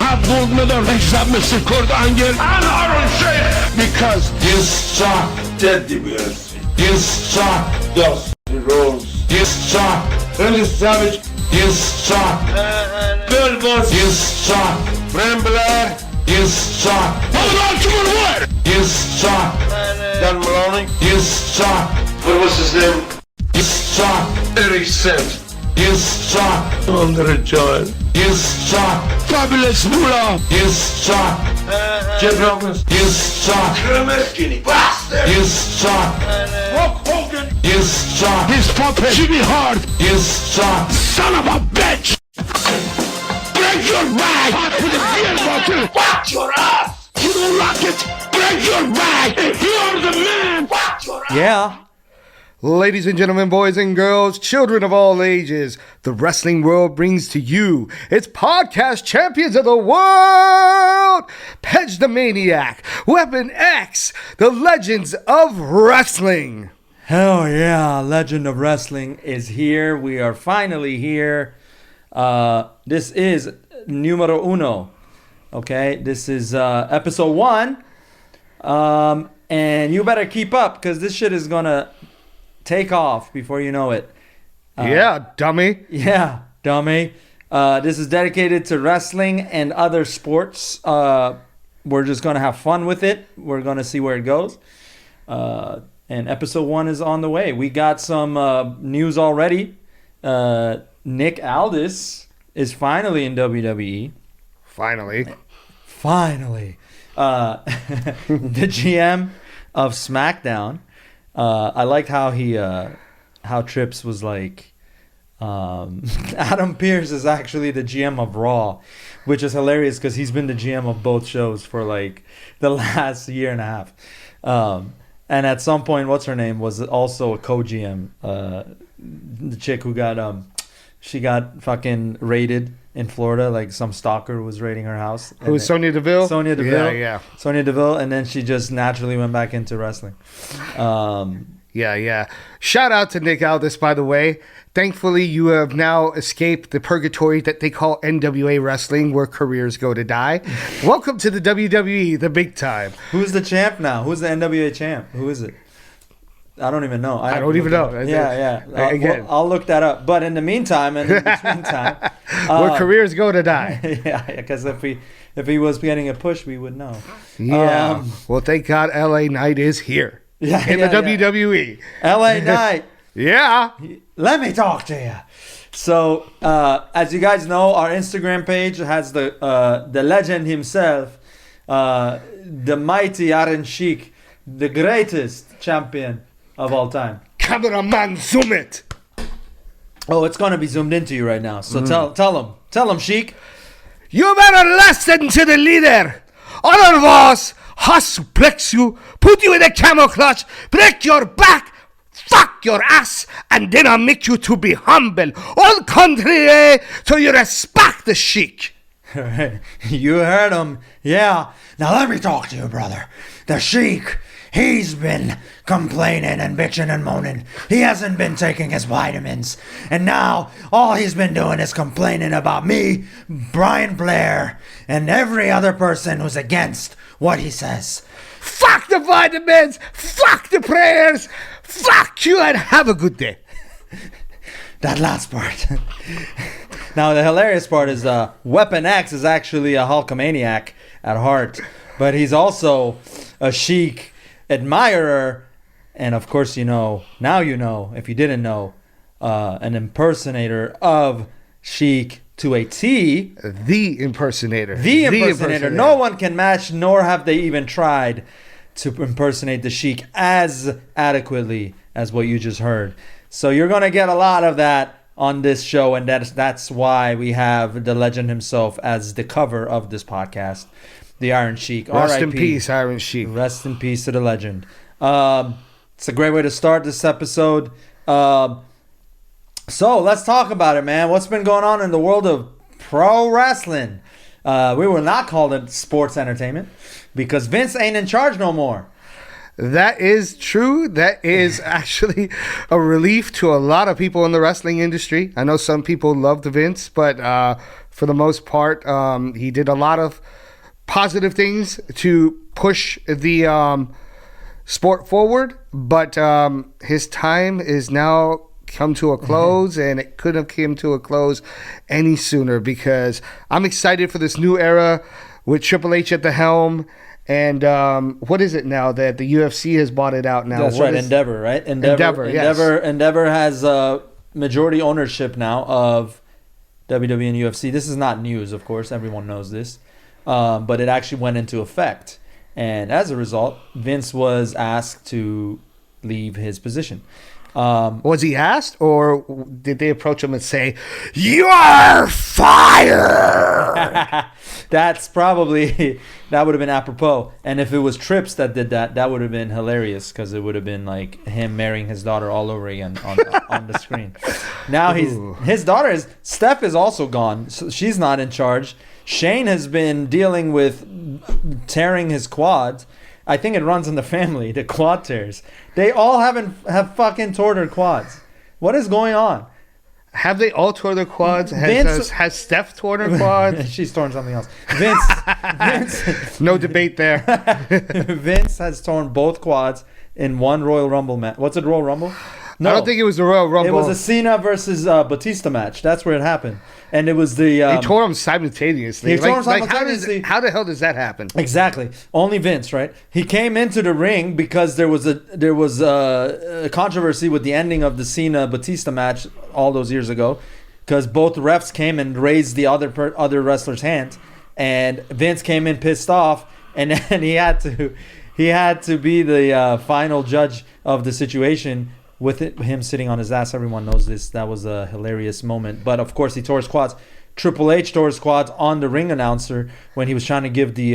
have gold medal except Mr. Kurt Angle and Aaron Sheik because you suck, Teddy Bears. You suck, Dusty Rose. You suck, Randy Savage. You suck, Bill Boss. You suck, Brambler. You suck. Hold on to my word. You suck, Dan Maloney. You suck. What was his name? You suck, Eric Sims. You suck, Andre Joel. You suck, Fabulous Moolah. You suck, Jeff Robbins. You suck, Skinny Bastard. You suck, Hulk Hogan. You suck, his puppet Jimmy Hart. You suck, son of a bitch. Break your rag with a beer bottle. Watch your ass. You don't like it. Break your rag. You're the man. Watch your ass. Yeah. Ladies and gentlemen, boys and girls, children of all ages, the wrestling world brings to you its podcast champions of the world, Pedge the Maniac, Weapon X, the legends of wrestling. Hell yeah, Legend of Wrestling is here. We are finally here. This is numero uno. Okay, this is episode 1. And you better keep up because this shit is gonna take off before you know it. Yeah, dummy. Yeah, dummy. This is dedicated to wrestling and other sports. We're just going to have fun with it. We're going to see where it goes. And episode 1 is on the way. We got some news already. Nick Aldis is finally in WWE. Finally. The GM of Smackdown. I liked how how Trips was like, Adam Pearce is actually the GM of Raw, which is hilarious because he's been the GM of both shows for like the last year and a half. And at some point, what's her name was also a co-GM. The chick who she got fucking raided in Florida, like some stalker was raiding her house. Who was Sonya Deville? Sonya Deville. Yeah. Sonya Deville, and then she just naturally went back into wrestling. Yeah. Shout out to Nick Aldis, by the way. Thankfully, you have now escaped the purgatory that they call NWA wrestling, where careers go to die. Welcome to the WWE, the big time. Who's the champ now? Who's the NWA champ? Who is it? I don't even know. I don't even know. Yeah. I'll look that up. But in the meantime, and in between time, where careers go to die. Yeah, because if he was getting a push, we would know. Yeah. Well, thank God, LA Knight is here. Yeah, in the WWE. LA Knight. Yeah. Let me talk to you. So, as you guys know, our Instagram page has the legend himself, the mighty Aaron Sheik, the greatest champion of all time. Cameraman, zoom it. Oh, it's going to be zoomed into you right now. So tell him, Sheik. You better listen to the leader. Otherwise, I'll suplex you, put you in a camel clutch, break your back, fuck your ass, and then I'll make you to be humble. All contrary to your respect the Sheik. You heard him. Yeah. Now let me talk to you, brother. The Sheik, he's been complaining and bitching and moaning. He hasn't been taking his vitamins. And now all he's been doing is complaining about me, Brian Blair, and every other person who's against what he says. Fuck the vitamins. Fuck the prayers. Fuck you and have a good day. That last part. Now the hilarious part is Weapon X is actually a Hulkamaniac at heart. But he's also a Sheik admirer, and of course now you know, if you didn't know, an impersonator of Sheik to a T. The impersonator. No one can match, nor have they even tried to impersonate the Sheik as adequately as what you just heard. So you're going to get a lot of that on this show, and that's why we have the legend himself as the cover of this podcast. The Iron Sheik. Rest in peace, Iron Sheik. Rest in peace to the legend. It's a great way to start this episode. So let's talk about it, man. What's been going on in the world of pro wrestling? We will not call it sports entertainment because Vince ain't in charge no more. That is true. That is actually a relief to a lot of people in the wrestling industry. I know some people loved Vince, but for the most part, he did a lot of positive things to push the sport forward. But his time is now come to a close, and it couldn't have come to a close any sooner, because I'm excited for this new era with Triple H at the helm. And what is it now that the UFC has bought it out now? That's right, Endeavor, right? Endeavor, yes. Endeavor has majority ownership now of WWE and UFC. This is not news, of course. Everyone knows this. But it actually went into effect. And as a result, Vince was asked to leave his position. Was he asked, or did they approach him and say, "You're fired"? That's probably, that would have been apropos. And if it was Trips that did that, that would have been hilarious, because it would have been like him marrying his daughter all over again on the screen. Now his daughter Steph is also gone. So she's not in charge. Shane has been dealing with tearing his quads. I think it runs in the family, the quad tears. They all have fucking torn their quads. What is going on? Have they all torn their quads? Has Steph torn her quads? She's torn something else. Vince. No debate there. Vince has torn both quads in one Royal Rumble match. What's it, Royal Rumble? No, I don't think it was the Royal Rumble. It was a Cena versus Batista match. That's where it happened. And it was the... they tore them simultaneously. He tore them simultaneously. How the hell does that happen? Exactly. Only Vince, right? He came into the ring because there was a controversy with the ending of the Cena-Batista match all those years ago, because both refs came and raised the other wrestler's hand, and Vince came in pissed off, and then he had to be the final judge of the situation. With him sitting on his ass, everyone knows this. That was a hilarious moment. But of course, he tore his quads. Triple H tore his quads on the ring announcer when he was trying to give the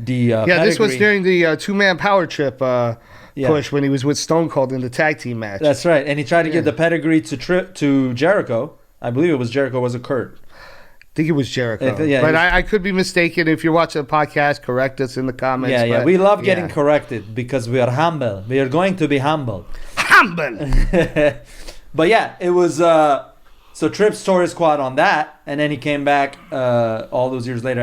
pedigree. This was during the two-man power trip push when he was with Stone Cold in the tag team match. That's right, and he tried to give the pedigree to Jericho. I believe it was Jericho. Was it Kurt? I think it was Jericho. But I could be mistaken. If you're watching the podcast, correct us in the comments. Yeah. We love getting corrected because we are humble. We are going to be humble. But yeah, it was so Trips tore his quad on that, and then he came back all those years later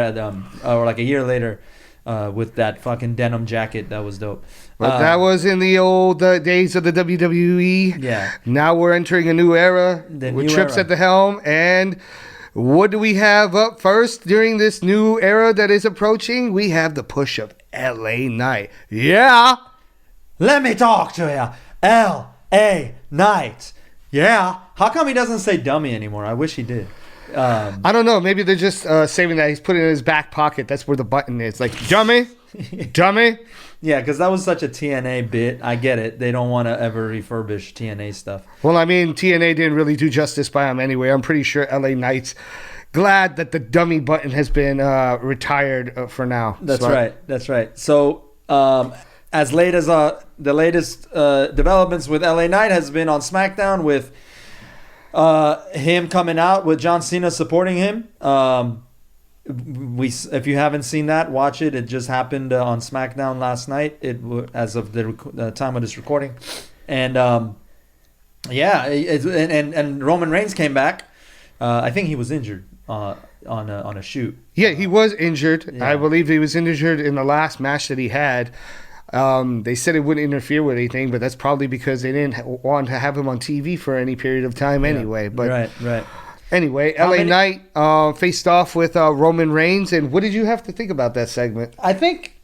or like a year later with that fucking denim jacket. That was dope. But that was in the old days of the WWE. Yeah. Now we're entering a new era with Trips at the helm. And what do we have up first during this new era that is approaching? We have the push of LA Knight. Yeah. Let me talk to you. L.A. Knight. Yeah. How come he doesn't say dummy anymore? I wish he did. I don't know. Maybe they're just saving that. He's putting it in his back pocket. That's where the button is. Like, dummy. Dummy. Yeah, because that was such a TNA bit. I get it. They don't want to ever refurbish TNA stuff. Well, I mean, TNA didn't really do justice by him anyway. I'm pretty sure LA Knight's glad that the dummy button has been retired for now. That's right. So, as late as the latest developments with LA Knight has been on Smackdown with him coming out with John Cena supporting him. If you haven't seen that, watch it. It just happened on Smackdown last night. As of the time of this recording, and and Roman Reigns came back. I think he was injured on a shoot. Yeah, he was injured. Yeah. I believe he was injured in the last match that he had. They said it wouldn't interfere with anything, but that's probably because they didn't want to have him on TV for any period of time anyway. But right. Anyway, LA Knight faced off with Roman Reigns, and what did you have to think about that segment? I think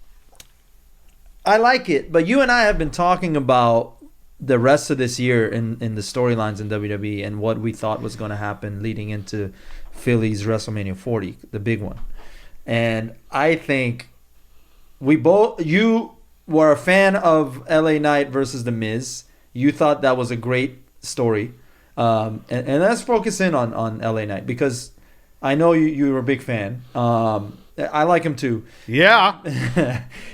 I like it, but you and I have been talking about the rest of this year in the storylines in WWE and what we thought was going to happen leading into Philly's WrestleMania 40, the big one. And I think you were a fan of LA Knight versus The Miz. You thought that was a great story. And let's focus in on LA Knight, because I know you were a big fan. I like him too. Yeah.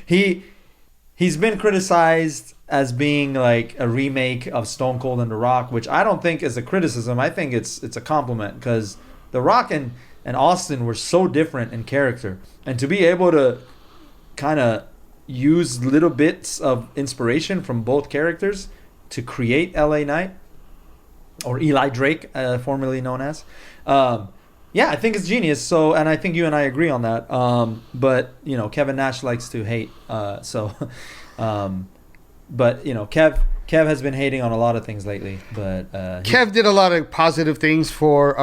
He's been criticized as being like a remake of Stone Cold and The Rock, which I don't think is a criticism. I think it's a compliment, because The Rock and Austin were so different in character. And to be able to kind of used little bits of inspiration from both characters to create LA Knight, or Eli Drake, formerly known as. Yeah, I think it's genius. So, and I think you and I agree on that. But Kevin Nash likes to hate. But Kev has been hating on a lot of things lately. But Kev did a lot of positive things for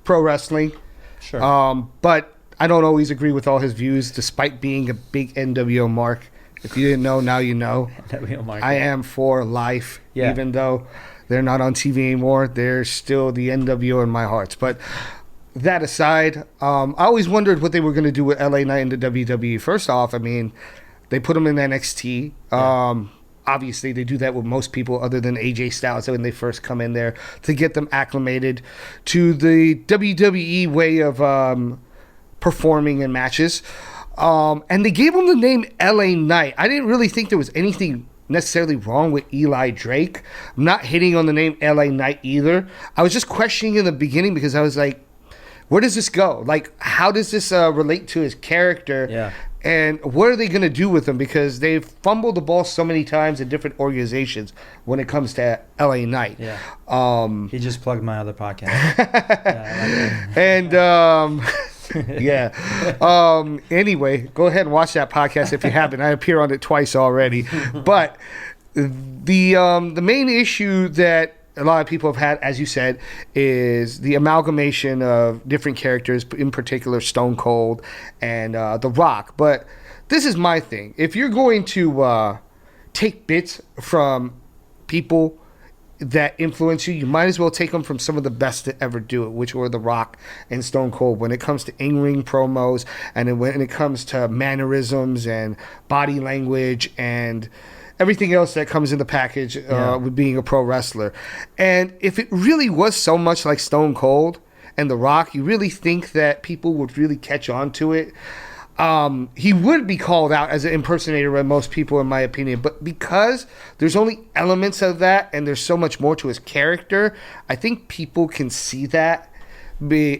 pro wrestling. Sure. But I don't always agree with all his views, despite being a big NWO mark. If you didn't know, now you know. NWO mark. I am for life, even though they're not on TV anymore. They're still the NWO in my heart. But that aside, I always wondered what they were going to do with LA Knight in the WWE. First off, I mean, they put him in NXT. Obviously, they do that with most people other than AJ Styles when they first come in there to get them acclimated to the WWE way of performing in matches. And they gave him the name LA Knight. I didn't really think there was anything necessarily wrong with Eli Drake. I'm not hitting on the name LA Knight either. I was just questioning in the beginning because I was like, where does this go? Like, how does this relate to his character? Yeah. And what are they going to do with him? Because they've fumbled the ball so many times in different organizations when it comes to LA Knight. Yeah. He just plugged my other podcast. And anyway, go ahead and watch that podcast if you haven't. I appear on it twice already. But the main issue that a lot of people have had, as you said, is the amalgamation of different characters, in particular Stone Cold and The Rock. But this is my thing. If you're going to take bits from people that influence you, you might as well take them from some of the best to ever do it, which were The Rock and Stone Cold. When it comes to in-ring promos, and then when it comes to mannerisms and body language and everything else that comes in the package with being a pro wrestler. And if it really was so much like Stone Cold and The Rock, you really think that people would really catch on to it? He would be called out as an impersonator by most people, in my opinion. But because there's only elements of that and there's so much more to his character, I think people can see that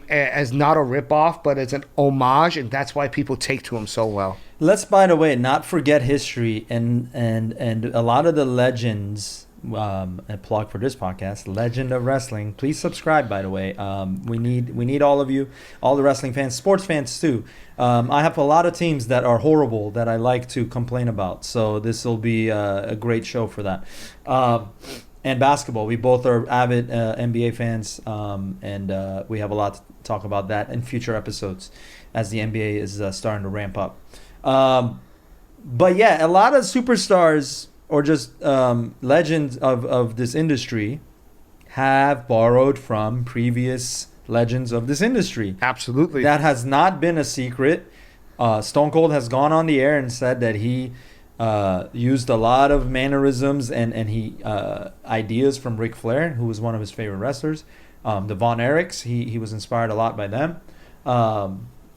as not a ripoff, but as an homage, and that's why people take to him so well. Let's, by the way, not forget history and a lot of the legends. A plug for this podcast, Legend of Wrestling. Please subscribe, by the way. We need all of you, all the wrestling fans, sports fans too. I have a lot of teams that are horrible that I like to complain about, so this will be a great show for that. And basketball, we both are avid NBA fans, and we have a lot to talk about that in future episodes as the NBA is starting to ramp up. But yeah, a lot of superstars or just legends of this industry have borrowed from previous legends of this industry. Absolutely. That has not been a secret. Stone Cold has gone on the air and said that he used a lot of mannerisms and he ideas from Ric Flair, who was one of his favorite wrestlers. The Von Erichs, he was inspired a lot by them.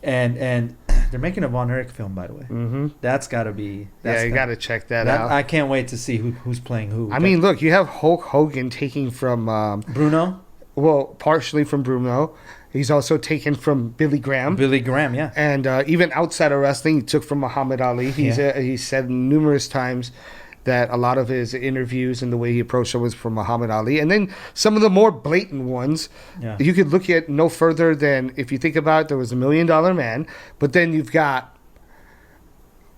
And they're making a Von Erich film, by the way. Mm-hmm. That's got to be... you got to check that out. I can't wait to see who's playing who. I mean, look, you have Hulk Hogan taking from... Bruno? Well, partially from Bruno. He's also taken from Billy Graham. Billy Graham, yeah. And even outside of wrestling, he took from Muhammad Ali. He said numerous times that a lot of his interviews and the way he approached it was from Muhammad Ali. And then some of the more blatant ones, you could look at no further than, if you think about it, there was $1 Million Man, but then you've got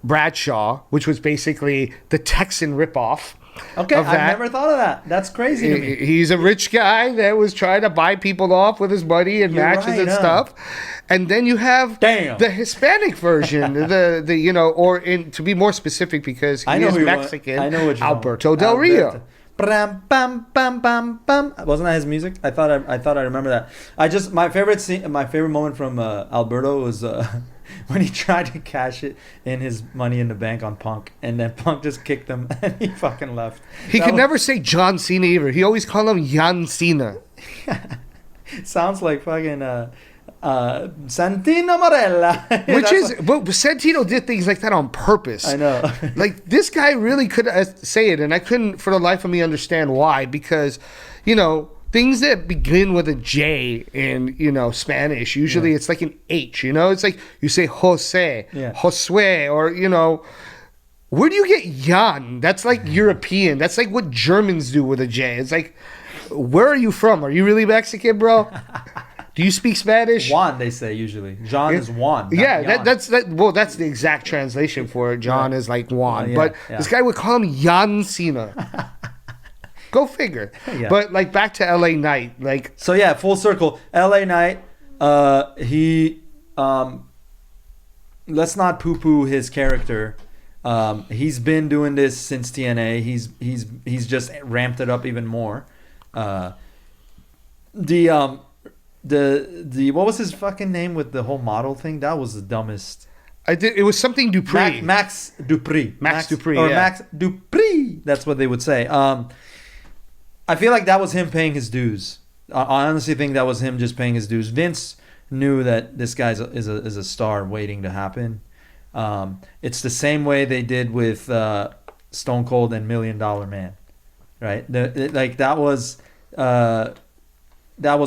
Bradshaw, which was basically the Texan ripoff. Okay, I've never thought of that. That's crazy to me. He's a rich guy that was trying to buy people off with his money and matches and stuff. And then you have the Hispanic version, to be more specific, because he is Mexican. I know what Alberto Del Rio. Bam, bam, bam, bam, bam. Wasn't that his music? I thought I remember that. My favorite moment from Alberto was when he tried to cash it in his Money in the Bank on Punk, and then Punk just kicked him and he fucking left. He could never say John Cena either. He always called him Jan Cena. Sounds like fucking Santino Marella. But Santino did things like that on purpose. I know. Like, this guy really could say it, and I couldn't for the life of me understand why, because, things that begin with a J in, Spanish, usually it's like an H, it's like you say Jose, Josue, or, Where do you get Jan? That's like European. That's like what Germans do with a J. It's like, where are you from? Are you really Mexican, bro? Do you speak Spanish? Juan, they say usually. John is Juan. Yeah, Jan. that's the exact translation for it. John is like Juan. Yeah, but yeah. this guy would call him Jan Cena. Go figure. Yeah. But like back to LA Knight. Like, So yeah, full circle. LA Knight, he let's not poo-poo his character. He's been doing this since TNA. He's just ramped it up even more. The what was his fucking name with the whole model thing? That was the dumbest. it was something Dupree. Max Dupree. Max Dupree, Or yeah. Max Dupree. That's what they would say. I feel like that was him paying his dues. I honestly think that was him just paying his dues. Vince knew that this guy is a star waiting to happen. It's the same way they did with Stone Cold and $1 Million Man, right? That was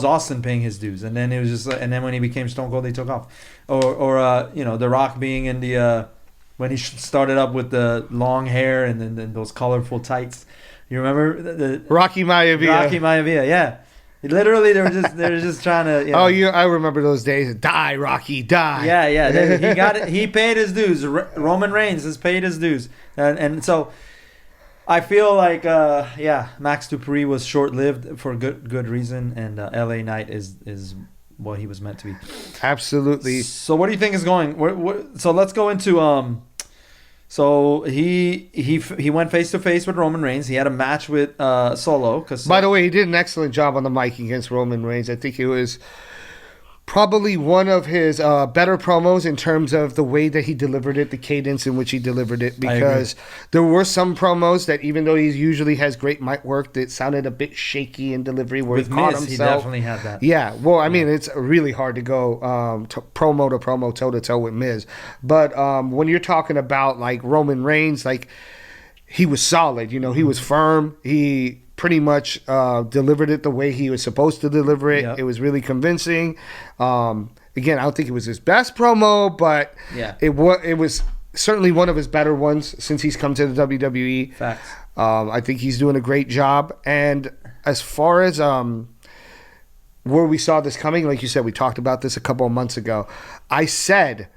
Austin paying his dues, and then it was just, and then when he became Stone Cold, they took off. Or The Rock being in the when he started up with the long hair and then those colorful tights. You remember the Rocky Maivia. Rocky Maivia, yeah. Literally, they were just trying to. You know, I remember those days. Die, Rocky, die. Yeah. He got it. He paid his dues. Roman Reigns has paid his dues, and so I feel like Max Dupree was short lived for good reason, and LA Knight is what he was meant to be. Absolutely. So what do you think is going? So let's go into So he went face to face with Roman Reigns. He had a match with Solo. By the way, he did an excellent job on the mic against Roman Reigns. I think it was probably one of his better promos in terms of the way that he delivered it, the cadence in which he delivered it. Because there were some promos that, even though he usually has great mic work, that sounded a bit shaky in delivery. Where with he caught Miz, himself. he definitely had that. Yeah, well, I mean, it's really hard to go promo to promo, toe to toe with Miz. But when you're talking about like Roman Reigns, like he was solid. You know, he was firm. He pretty much delivered it the way he was supposed to deliver it. Yep. It was really convincing. Again, I don't think it was his best promo, but Yeah. it was certainly one of his better ones since he's come to the WWE. Facts. I think he's doing a great job. And as far as where we saw this coming, like you said, we talked about this a couple of months ago. I said,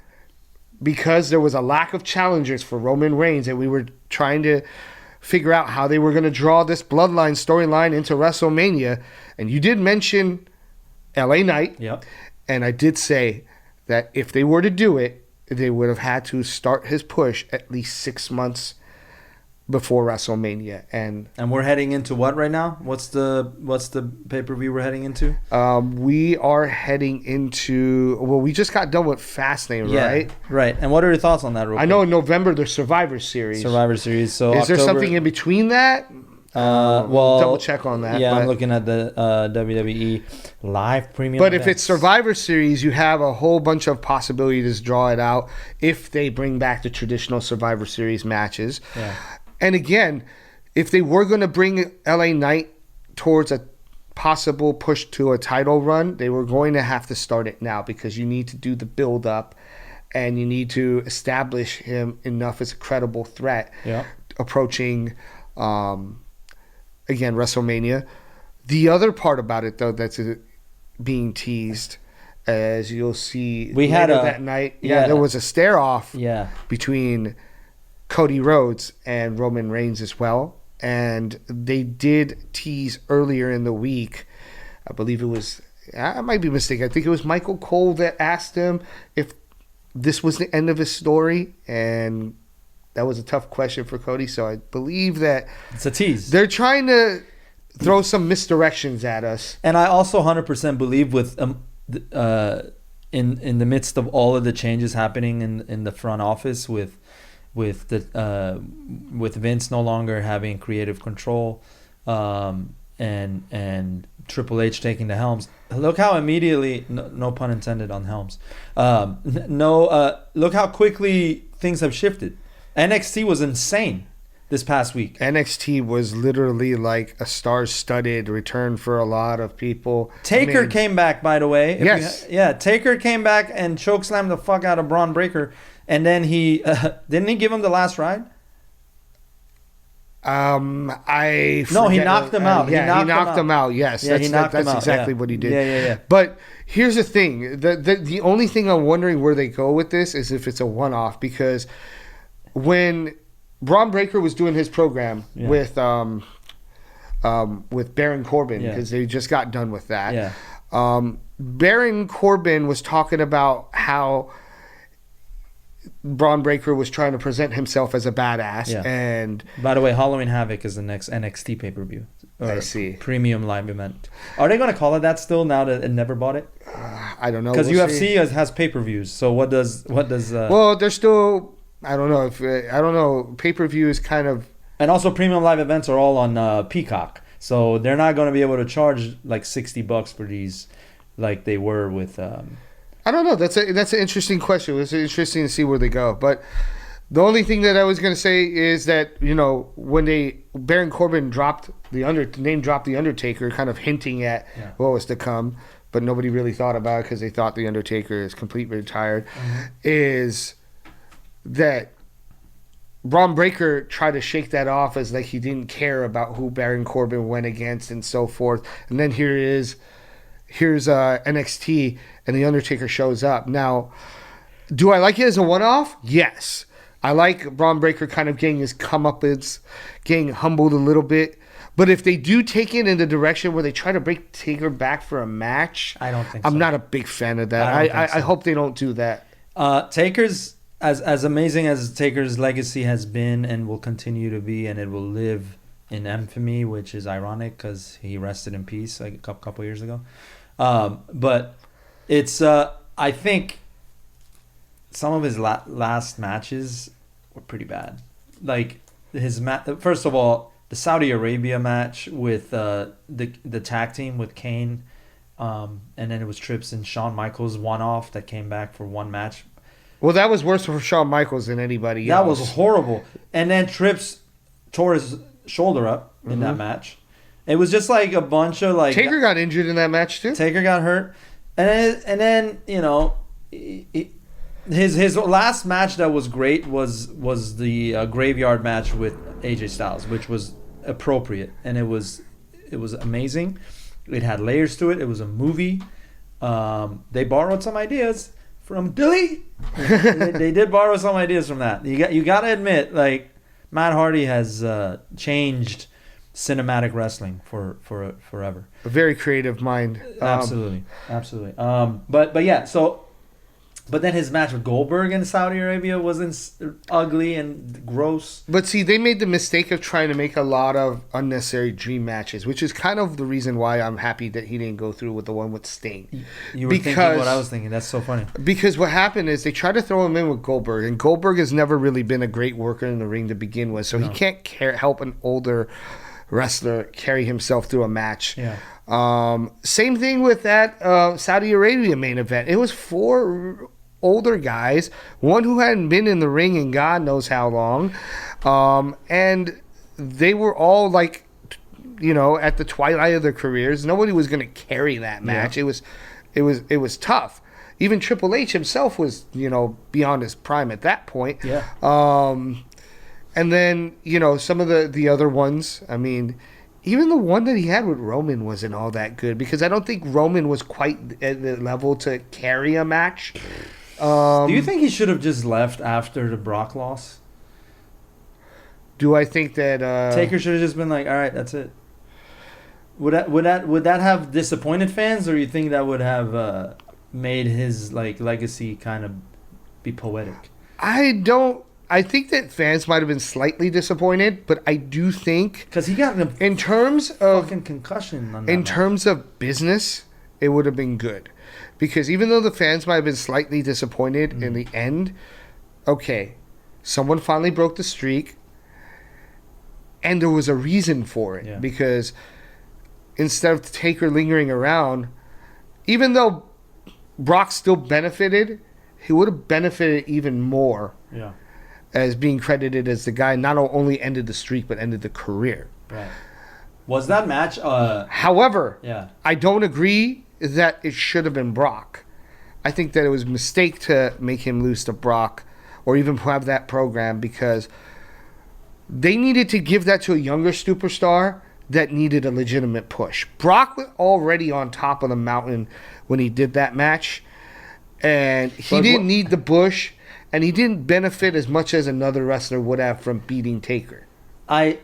because there was a lack of challengers for Roman Reigns, and we were trying to figure out how they were going to draw this bloodline storyline into WrestleMania. And you did mention LA Knight. Yep. And I did say that if they were to do it, they would have had to start his push at least 6 months before WrestleMania. And we're heading into what right now? What's the pay-per-view we're heading into? we are heading into, well, we just got done with Fastlane, right? Right. And what are your thoughts on that? I know in November there's Survivor Series. Survivor Series. So Is there something in between that? Well, double check on that. Yeah, but, I'm looking at the WWE live premium. But if events. it's Survivor Series, you have a whole bunch of possibilities to draw it out if they bring back the traditional Survivor Series matches. Yeah. And again, if they were going to bring LA Knight towards a possible push to a title run, they were going to have to start it now, because you need to do the build up and you need to establish him enough as a credible threat approaching again WrestleMania. The other part about it, though, that's being teased, as you'll see We had later that night, there was a stare off between Cody Rhodes and Roman Reigns as well. And they did tease earlier in the week, I believe it was, I might be mistaken, I think it was Michael Cole that asked him if this was the end of his story, and that was a tough question for Cody. So I believe that it's a tease. They're trying to throw some misdirections at us. And I also 100% believe with in the midst of all of the changes happening in the front office with Vince no longer having creative control, and Triple H taking the helms. Look how immediately, no pun intended on helms. Look how quickly things have shifted. NXT was insane this past week. NXT was literally like a star-studded return for a lot of people. Taker came back, by the way. Yes. Taker came back and chokeslammed the fuck out of Braun Breaker. And then he didn't he give him the last ride? I No, he forget knocked him out. Yeah, he knocked him out. Yes, Yeah, he knocked him that's out, exactly yeah. what he did. Yeah. But here's the thing: the only thing I'm wondering where they go with this is if it's a one-off, because when Braun Breaker was doing his program with Baron Corbin, because they just got done with that. Yeah. Baron Corbin was talking about how Braun Breaker was trying to present himself as a badass. Yeah. And By the way, Halloween Havoc is the next NXT pay-per-view. I see. Premium live event. Are they going to call it that still now that it never bought it? I don't know. Because We'll UFC see. has pay-per-views. So what does Well, they're still. I don't know if I don't know. Pay-per-view is kind of. And also premium live events are all on Peacock. So they're not going to be able to charge like $60 for these like they were with I don't know. That's an interesting question. It's interesting to see where they go. But the only thing that I was going to say is that, you know, when Baron Corbin name dropped the Undertaker, kind of hinting at what was to come, but nobody really thought about it because they thought the Undertaker is completely retired, is that Braun Breaker tried to shake that off as like he didn't care about who Baron Corbin went against and so forth. And then here's NXT and the Undertaker shows up. Now, do I like it as a one-off? Yes. I like Braun Breaker kind of getting his comeuppance, getting humbled a little bit. But if they do take it in the direction where they try to break Taker back for a match, I don't think so. I'm not a big fan of that. I hope they don't do that. Taker's as amazing as Taker's legacy has been and will continue to be, and it will live in infamy, which is ironic because he rested in peace like a couple years ago. But it's I think some of his last matches were pretty bad. Like his first of all, the Saudi Arabia match with the tag team with Kane, and then it was Trips and Shawn Michaels one-off that came back for one match. Well, that was worse for Shawn Michaels than anybody else. That was horrible. And then Trips tore his shoulder up in that match. It was just like a bunch of like... Taker got injured in that match too. Taker got hurt. And then you know, his last match that was great was the graveyard match with AJ Styles, which was appropriate. And it was amazing. It had layers to it. It was a movie. They borrowed some ideas from Dilly. They did borrow some ideas from that. You got to admit, like, Matt Hardy has changed cinematic wrestling for forever. A very creative mind. Absolutely. But yeah, so but then his match with Goldberg in Saudi Arabia was ugly and gross. But see, they made the mistake of trying to make a lot of unnecessary dream matches, which is kind of the reason why I'm happy that he didn't go through with the one with Sting. You were thinking what I was thinking. That's so funny. Because what happened is they tried to throw him in with Goldberg, and Goldberg has never really been a great worker in the ring to begin with, so he can't help an older wrestler carry himself through a match. Yeah. Same thing with that Saudi Arabia main event. It was 4 older guys, one who hadn't been in the ring in God knows how long, and they were all like, you know, at the twilight of their careers. Nobody was going to carry that match. Yeah. It was tough. Even Triple H himself was, you know, beyond his prime at that point. Yeah. And then, you know, some of the other ones, I mean, even the one that he had with Roman wasn't all that good, because I don't think Roman was quite at the level to carry a match. Do you think he should have just left after the Brock loss? Do I think that Taker should have just been like, all right, that's it? Would that have disappointed fans, or you think that would have made his like legacy kind of be poetic? I think that fans might have been slightly disappointed, but I do think because he got in terms of fucking concussion on that in terms of business, it would have been good, because even though the fans might have been slightly disappointed in the end, okay, someone finally broke the streak, and there was a reason for it, because instead of Taker lingering around, even though Brock still benefited, he would have benefited even more. Yeah. As being credited as the guy not only ended the streak but ended the career. Right. Was that match? However, yeah, I don't agree that it should have been Brock. I think that it was a mistake to make him lose to Brock, or even have that program, because They needed to give that to a younger superstar that needed a legitimate push. Brock was already on top of the mountain when he did that match, and he didn't need the push, and he didn't benefit as much as another wrestler would have from beating Taker. I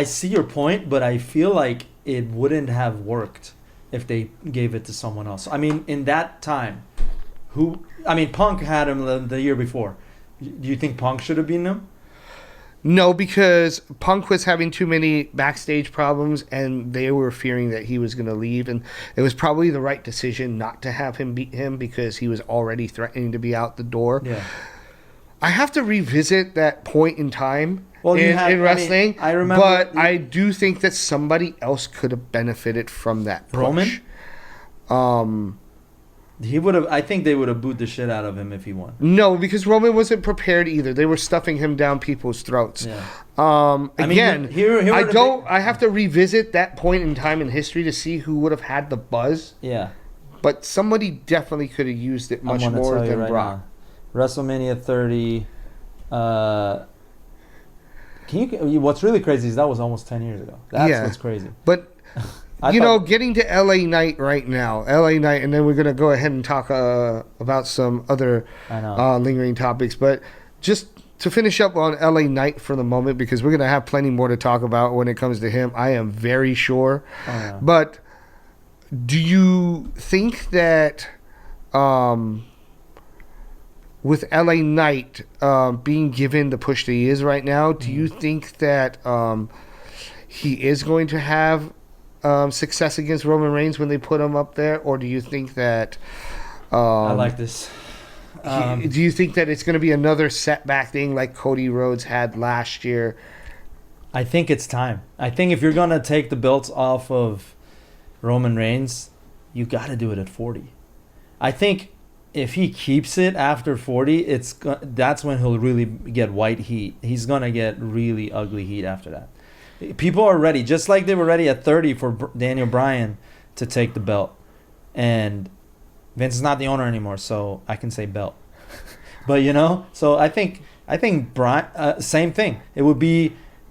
see your point, but I feel like it wouldn't have worked if they gave it to someone else. I mean, in that time, Punk had him the year before. Do you think Punk should have beaten him? No, because Punk was having too many backstage problems, and they were fearing that he was going to leave, and it was probably the right decision not to have him beat him because he was already threatening to be out the door. Yeah. I have to revisit that point in time in wrestling. I remember, but I do think that somebody else could have benefited from that push. Roman? He would have. I think they would have booed the shit out of him if he won. No, because Roman wasn't prepared either. They were stuffing him down people's throats. Yeah. I have to revisit that point in time in history to see who would have had the buzz. Yeah. But somebody definitely could have used it much more than Brock. Now. WrestleMania 30. What's really crazy is that was almost 10 years ago. That's what's crazy. But getting to LA Knight right now, and then we're going to go ahead and talk about some other lingering topics. But just to finish up on LA Knight for the moment, because we're going to have plenty more to talk about when it comes to him, I am very sure. Oh, yeah. But do you think that with LA Knight being given the push that he is right now, do you think that he is going to have success against Roman Reigns when they put him up there, or do you think that I like this. Do you think that it's going to be another setback thing like Cody Rhodes had last year? I think it's time. I think if you're going to take the belts off of Roman Reigns, you got to do it at 40. I think if he keeps it after 40, that's when he'll really get white heat. He's going to get really ugly heat after that. People are ready, just like they were ready at 30 for Daniel Bryan to take the belt. And Vince is not the owner anymore, so I can say belt. But, so I think Bryan, same thing.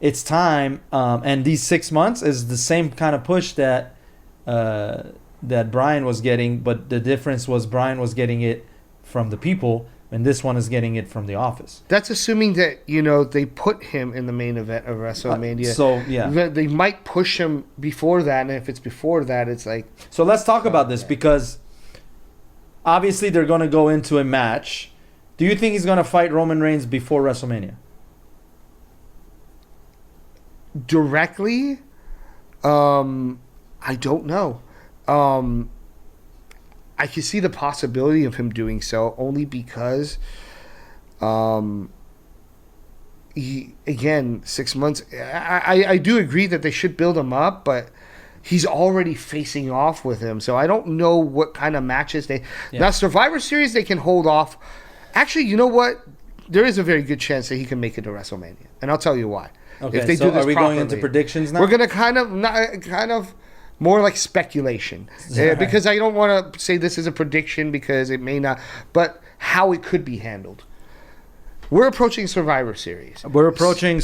It's time, and these 6 months is the same kind of push that Bryan was getting, but the difference was Bryan was getting it from the people, and this one is getting it from the office. That's assuming that, they put him in the main event of WrestleMania. They might push him before that, and if it's before that, it's like... So let's talk about this, because obviously they're going to go into a match. Do you think he's going to fight Roman Reigns before WrestleMania? Directly? I don't know. I can see the possibility of him doing so only because, 6 months. I do agree that they should build him up, but he's already facing off with him. So I don't know what kind of matches Now, Survivor Series, they can hold off. Actually, you know what? There is a very good chance that he can make it to WrestleMania. And I'll tell you why. Okay, if they so do this are we properly. going into predictions now? We're going to kind of more like speculation. Because I don't want to say this is a prediction because it may not, but how it could be handled. We're approaching Survivor Series.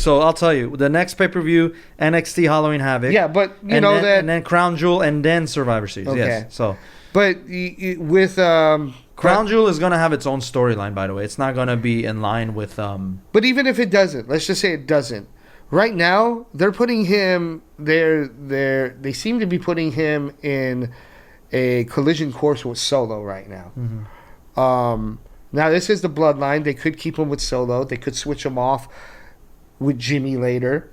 So I'll tell you, the next pay-per-view, NXT Halloween Havoc. Yeah, but and then Crown Jewel and then Survivor Series. Okay. Yes. So, but with Crown Jewel is going to have its own storyline, by the way. It's not going to be in line with But even if it doesn't, let's just say it doesn't. Right now, they're putting him they seem to be putting him in a collision course with Solo right now. Mm-hmm. Now this is the bloodline. They could keep him with Solo. They could switch him off with Jimmy later.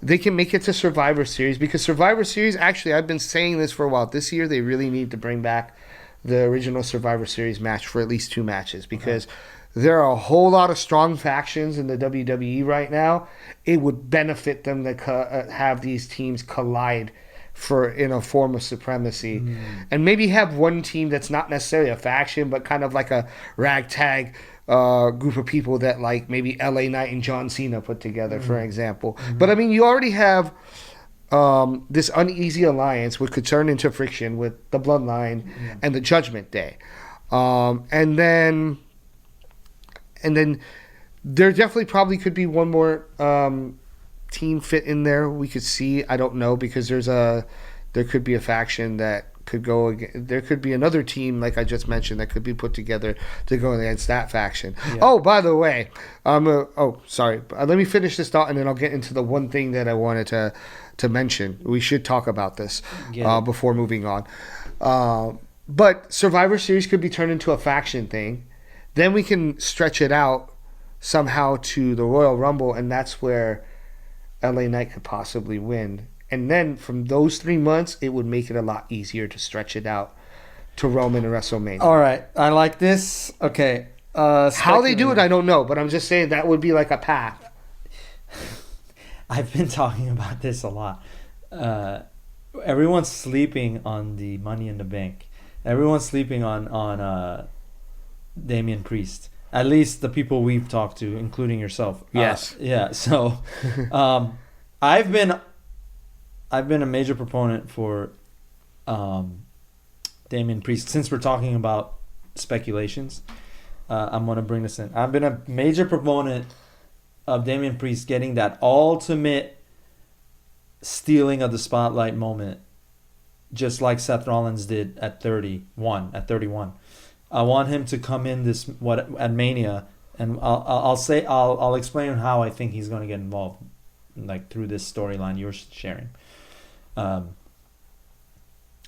They can make it to Survivor Series because Survivor Series, actually, I've been saying this for a while. This year, they really need to bring back the original Survivor Series match for at least 2 matches because there are a whole lot of strong factions in the WWE right now. It would benefit them to have these teams collide in a form of supremacy. And maybe have one team that's not necessarily a faction, but kind of like a ragtag group of people that like maybe LA Knight and John Cena put together, for example. But I mean, you already have this uneasy alliance which could turn into friction with the Bloodline and the Judgment Day. And then there definitely probably could be one more team fit in there? We could see. I don't know, because there could be a faction that could go against, there could be another team like I just mentioned that could be put together to go against that faction. Yeah. Oh, by the way, sorry. Let me finish this thought and then I'll get into the one thing that I wanted to mention. We should talk about this before moving on. But Survivor Series could be turned into a faction thing. Then we can stretch it out somehow to the Royal Rumble, and that's where LA Knight could possibly win. And then from those 3 months, it would make it a lot easier to stretch it out to Roman and WrestleMania. All right, I like this. Okay. How they do it, I don't know, but I'm just saying that would be like a path. I've been talking about this a lot. Everyone's sleeping on the Money in the Bank. Everyone's sleeping on Damian Priest. At least the people we've talked to, including yourself. Yes. Yeah. So, I've been a major proponent for Damian Priest. Since we're talking about speculations, I'm going to bring this in. I've been a major proponent of Damian Priest getting that ultimate stealing of the spotlight moment, just like Seth Rollins did at 31. I want him to come in at Mania, and I'll explain how I think he's going to get involved, like through this storyline you're sharing. I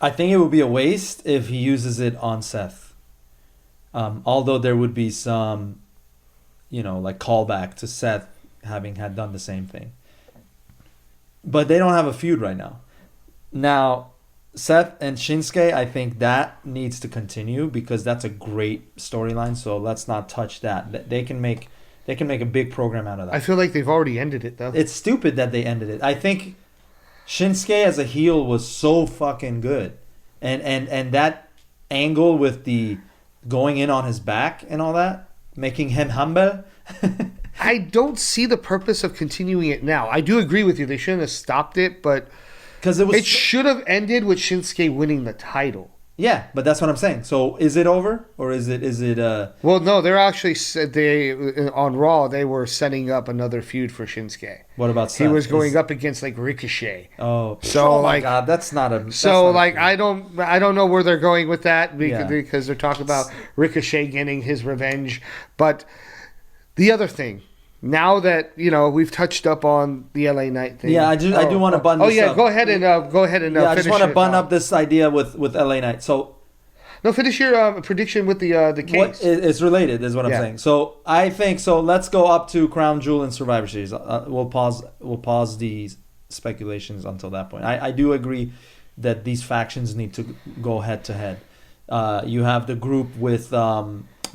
think it would be a waste if he uses it on Seth. Although there would be some, like callback to Seth having had done the same thing. But they don't have a feud right now. Now, Seth and Shinsuke, I think that needs to continue because that's a great storyline. So let's not touch that. They can make a big program out of that. I feel like they've already ended it, though. It's stupid that they ended it. I think Shinsuke as a heel was so fucking good. And that angle with the going in on his back and all that, making him humble. I don't see the purpose of continuing it now. I do agree with you. They shouldn't have stopped it, but it should have ended with Shinsuke winning the title. Yeah, but that's what I'm saying. So is it over or is it? Well, no, they're actually on Raw. They were setting up another feud for Shinsuke. What about Seth? He was going up against like Ricochet. Oh, so my God, that's not a. I don't know where they're going with that because they're talking about Ricochet getting his revenge. But the other thing, now that we've touched up on the LA Knight thing. Yeah, I do want to button this up. Go ahead and yeah, I just want to button up this idea with LA Knight. So no, finish your prediction with the case. It's related, is what I'm saying. So I think so. Let's go up to Crown Jewel and Survivor Series. We'll pause the speculations until that point. I do agree that these factions need to go head to head. You have the group with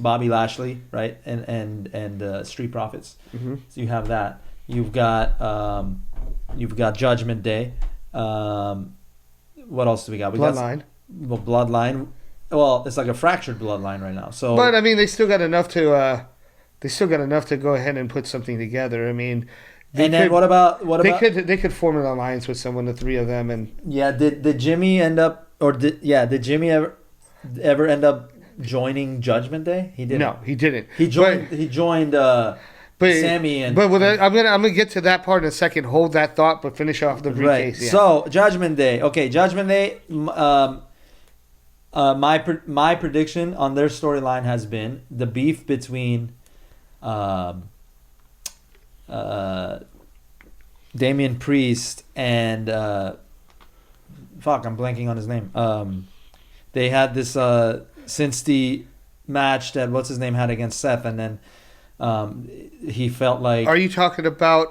Bobby Lashley, right, and Street Profits. Mm-hmm. So you have that. You've got Judgment Day. What else do we got? Bloodline. Bloodline. Well, it's like a fractured bloodline right now. So, but I mean, they still got enough to go ahead and put something together. I mean, what about they could form an alliance with someone, the three of them, and did Jimmy end up did Jimmy ever end up joining Judgment Day? He didn't. No, he didn't. He joined Sammy and. But I'm gonna get to that part in a second. Hold that thought, but finish off the briefcase. Right. Yeah. So Judgment Day. Okay, Judgment Day. My prediction on their storyline has been the beef between Damian Priest and I'm blanking on his name. They had this since the match that what's his name had against Seth, and then he felt like. Are you talking about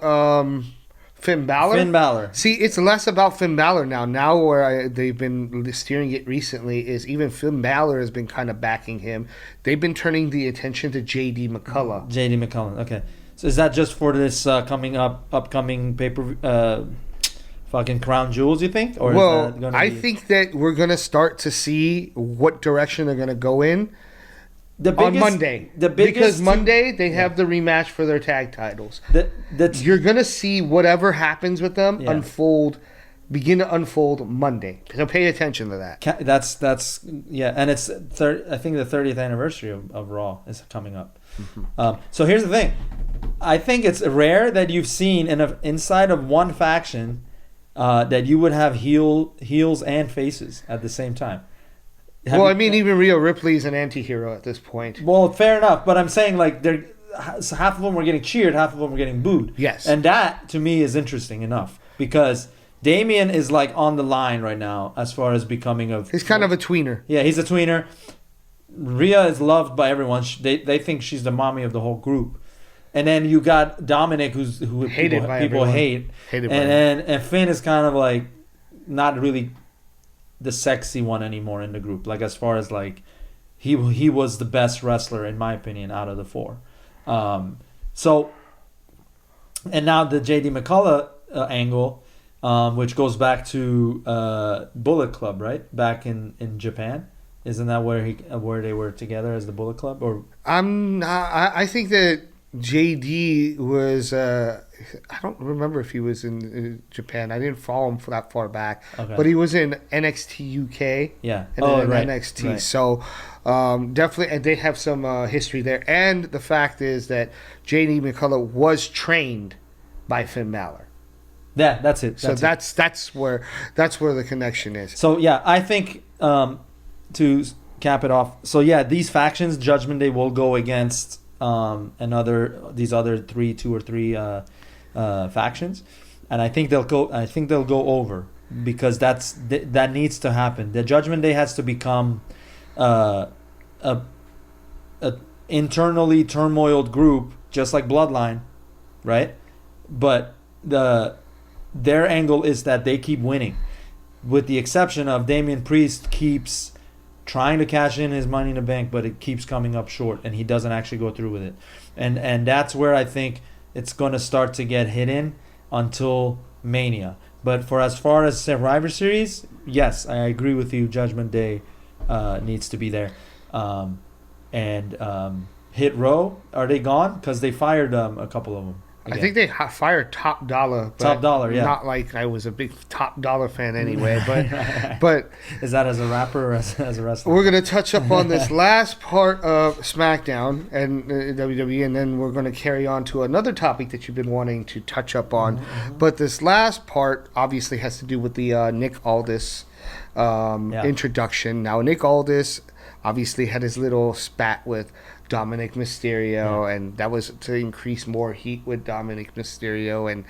Finn Balor? Finn Balor. See, it's less about Finn Balor now. Now where they've been steering it recently is even Finn Balor has been kind of backing him. They've been turning the attention to J.D. McCullough. J.D. McCullough. Okay, so is that just for this upcoming paper? Fucking Crown Jewels, you think? Or well, is that gonna I be... think that we're going to start to see what direction they're going to go in on Monday. Because Monday, they have the rematch for their tag titles. You're going to see whatever happens with them begin to unfold Monday. So pay attention to that. That's and it's I think the 30th anniversary of Raw is coming up. Mm-hmm. So here's the thing. I think it's rare that you've seen inside of one faction that you would have heels and faces at the same time. Well, I mean, even Rhea Ripley's an anti-hero at this point. Well, fair enough, but I'm saying like half of them were getting cheered, half of them were getting booed. Yes. And that to me is interesting enough because Damien is like on the line right now as far as becoming He's kind of a tweener. Yeah, he's a tweener. Rhea is loved by everyone. They think she's the mommy of the whole group. And then you got Dominic, who Hated by people everyone. hate. Hated by And Finn is kind of like not really the sexy one anymore in the group. Like as far as like he was the best wrestler in my opinion out of the four. So and now the JD McCullough angle, which goes back to Bullet Club, right? Back in Japan. Isn't that where they were together as the Bullet Club? Or I think that JD was. I don't remember if he was in Japan. I didn't follow him for that far back, but he was in NXT UK. Yeah, and then right, NXT. Right. So definitely, and they have some history there. And the fact is that JD McCullough was trained by Finn Balor. Yeah, that's it. That's where the connection is. So yeah, I think to cap it off. So yeah, these factions, Judgment Day will go against these other two or three factions, and I think they'll go over because that needs to happen. The Judgment Day has to become a internally turmoiled group, just like Bloodline, right? But their angle is that they keep winning, with the exception of Damian Priest keeps trying to cash in his Money in the Bank, but it keeps coming up short, and he doesn't actually go through with it. And that's where I think it's going to start to get hidden until Mania. But for as far as Survivor Series, yes, I agree with you. Judgment Day needs to be there. Hit Row, are they gone? Because they fired a couple of them. Again. I think they fired Top Dollar. But Top Dollar, yeah. Not like I was a big Top Dollar fan anyway, but is that as a rapper or as a wrestler? We're gonna touch up on this last part of SmackDown and WWE, and then we're gonna carry on to another topic that you've been wanting to touch up on. Mm-hmm. But this last part obviously has to do with the Nick Aldis introduction. Now, Nick Aldis obviously had his little spat with Dominic Mysterio, and that was to increase more heat with Dominic Mysterio and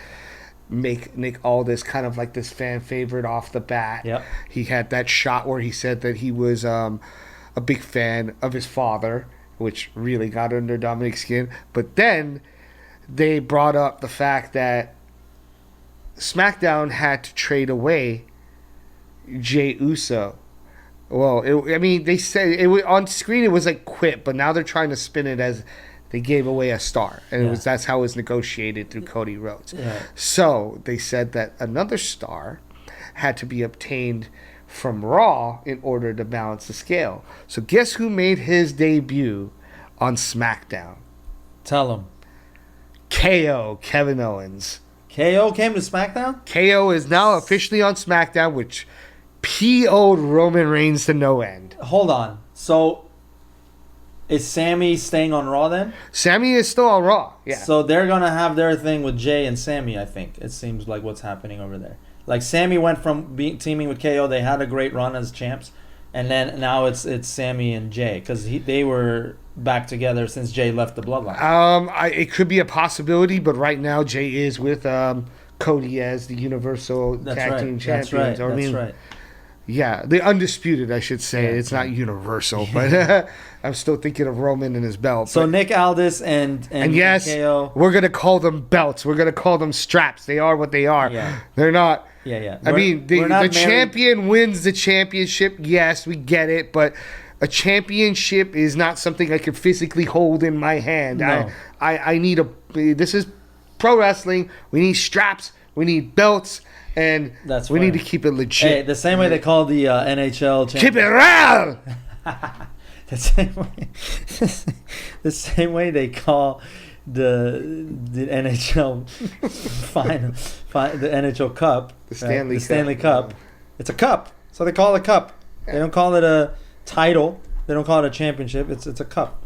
make Nick Aldis kind of like this fan favorite off the bat. Yep. He had that shot where he said that he was a big fan of his father, which really got under Dominic's skin. But then they brought up the fact that SmackDown had to trade away Jey Uso. Well, they said on screen it was like quit, but now they're trying to spin it as they gave away a star, and that's how it was negotiated through Cody Rhodes. Yeah. So they said that another star had to be obtained from Raw in order to balance the scale. So guess who made his debut on SmackDown? Tell him. KO, Kevin Owens. KO came to SmackDown? KO is now officially on SmackDown, which PO'd Roman Reigns to no end. Hold on. So, is Sammy staying on Raw then? Sammy is still on Raw, yeah. So they're going to have their thing with Jay and Sammy, I think. It seems like what's happening over there. Like, Sammy went from teaming with KO. They had a great run as champs. And then now it's Sammy and Jay. Because they were back together since Jay left the Bloodline. It could be a possibility, but right now Jay is with Cody as the Universal Tag Team Champions. That's right. Yeah, the Undisputed, I should say. It's not Universal, but I'm still thinking of Roman and his belt. So Nick Aldis and yes, KO. We're going to call them belts. We're going to call them straps. They are what they are. Yeah. They're not. Yeah. The champion wins the championship. Yes, we get it, but a championship is not something I can physically hold in my hand. No. I need this is pro wrestling. We need straps. We need belts. And we need to keep it legit. Hey, the same way they call the NHL keep it real. the same way they call the NHL final, the NHL Cup, the Stanley Stanley Cup. It's a cup, so they call it a cup. They don't call it a title. They don't call it a championship. It's a cup.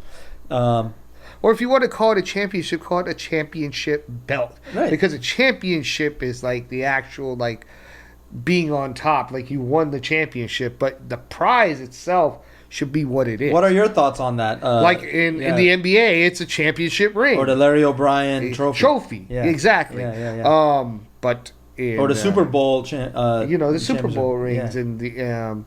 Or if you want to call it a championship, call it a championship belt. Right. Because a championship is like the actual like being on top, like you won the championship, but the prize itself should be what it is. What are your thoughts on that? Like in the NBA, it's a championship ring. Or the Larry O'Brien trophy. Yeah. Exactly. Yeah. But in, or the Super Bowl, the Super Bowl rings, yeah. and the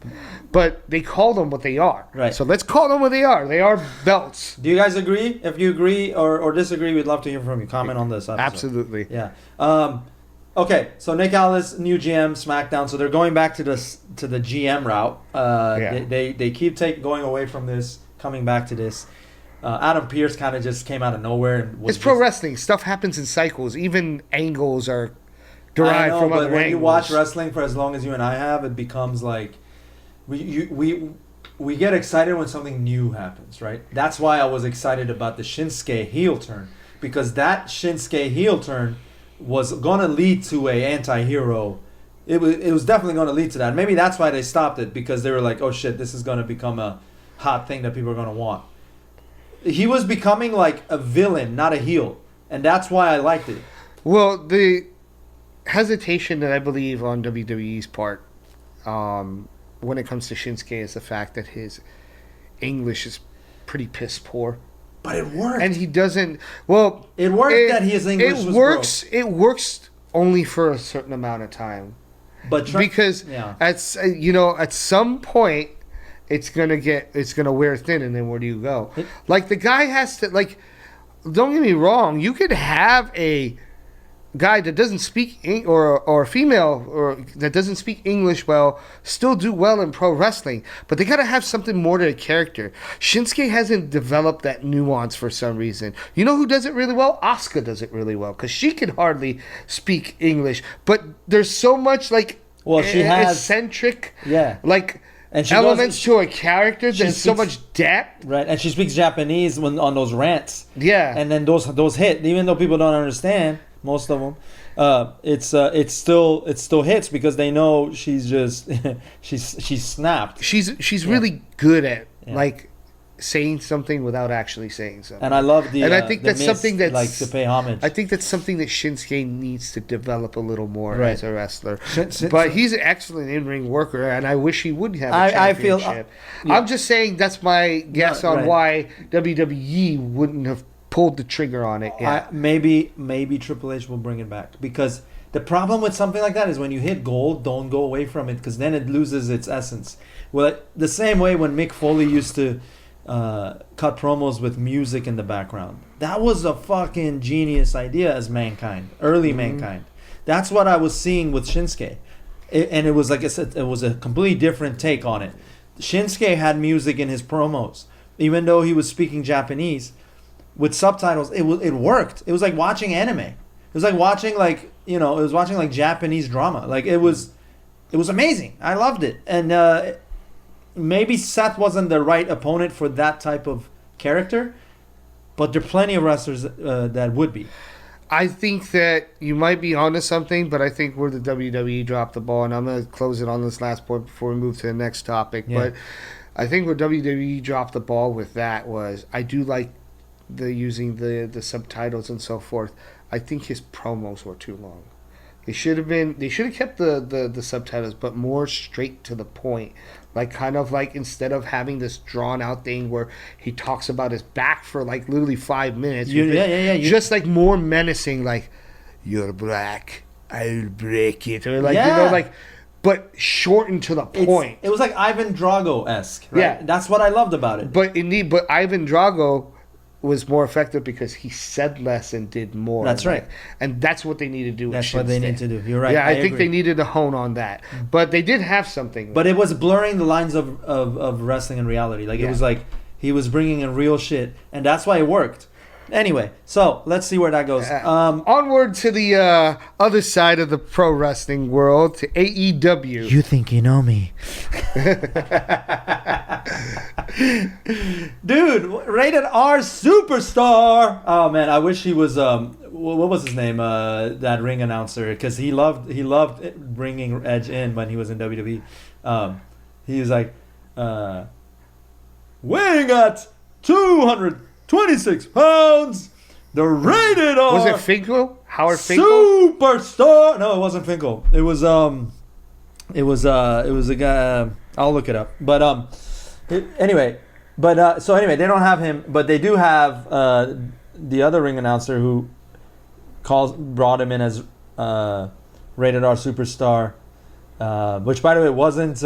but they call them what they are. Right. So let's call them what they are. They are belts. Do you guys agree? If you agree or disagree, we'd love to hear from you. Comment on this episode. Absolutely. Yeah. Okay. So Nick Aldis, new GM, SmackDown. So they're going back to the GM route. They keep going away from this, coming back to this. Adam Pearce kind of just came out of nowhere. And it's pro wrestling. Stuff happens in cycles. Even angles are derived from other angles. When you watch wrestling for as long as you and I have, it becomes like we get excited when something new happens, right? That's why I was excited about the Shinsuke heel turn, because that Shinsuke heel turn was gonna lead to a anti-hero. It was definitely gonna lead to that. Maybe that's why they stopped it, because they were like, oh shit, this is gonna become a hot thing that people are gonna want. He was becoming like a villain, not a heel, and that's why I liked it. Well, the hesitation that I believe on WWE's part, when it comes to Shinsuke, is the fact that his English is pretty piss poor. But it worked. And he doesn't. Well, it worked that his English was broke. It works only for a certain amount of time. But because at some point it's gonna wear thin, and then where do you go? Like the guy has to like. Don't get me wrong. You could have a guy that doesn't speak or a female or that doesn't speak English well still do well in pro wrestling, but they gotta have something more to the character. Shinsuke hasn't developed that nuance for some reason. You know who does it really well? Asuka does it really well, because she can hardly speak English, but there's so much like she has eccentric and elements to a character. There's so much depth, right? And she speaks Japanese on those rants, and then those hit, even though people don't understand. Most of them, it still hits, because they know she's just she's snapped. She's really good at like saying something without actually saying something. And I love I think that's something that's like to pay homage. I think that's something that Shinsuke needs to develop a little more as a wrestler. But he's an excellent in-ring worker, and I wish he would have a championship. I'm just saying that's my guess on why WWE wouldn't have pulled the trigger on it. Maybe Triple H will bring it back, because the problem with something like that is when you hit gold, don't go away from it, because then it loses its essence. Well, the same way when Mick Foley used to cut promos with music in the background, that was a fucking genius idea as Mankind, early Mankind. That's what I was seeing with Shinsuke, and it was like I said, it was a completely different take on it. Shinsuke had music in his promos, even though he was speaking Japanese. With subtitles, it worked. It was like watching anime. It was like watching Japanese drama. Like it was amazing. I loved it. And maybe Seth wasn't the right opponent for that type of character, but there are plenty of wrestlers that would be. I think that you might be onto something, but I think where the WWE dropped the ball, and I'm going to close it on this last point before we move to the next topic. Yeah. But I think where WWE dropped the ball with that was, I do like using the subtitles and so forth. I think his promos were too long. They should have kept the subtitles, but more straight to the point. Like kind of like, instead of having this drawn out thing where he talks about his back for like literally 5 minutes. Just like more menacing, like, you're black, I'll break it, or like but shortened to the point. It was like Ivan Drago-esque, right? Yeah, that's what I loved about it. But Ivan Drago was more effective because he said less and did more. That's right. And that's what they need to do. That's what they need to do. You're right. Yeah, I think they needed to hone on that. But they did have something. But it was blurring the lines of wrestling and reality. Like, it was like he was bringing in real shit. And that's why it worked. Anyway, so let's see where that goes. Onward to the other side of the pro wrestling world, to AEW. You think you know me. Dude, rated R superstar. Oh man, I wish he was what was his name, that ring announcer, because he loved bringing Edge in when he was in WWE. He was like weighing at 200 26 pounds, the rated R. Was it Finkel? Howard Finkel? Superstar. No, it wasn't Finkel. It was a guy. I'll look it up. But anyway, so anyway, they don't have him, but they do have the other ring announcer who brought him in as rated R superstar, which by the way wasn't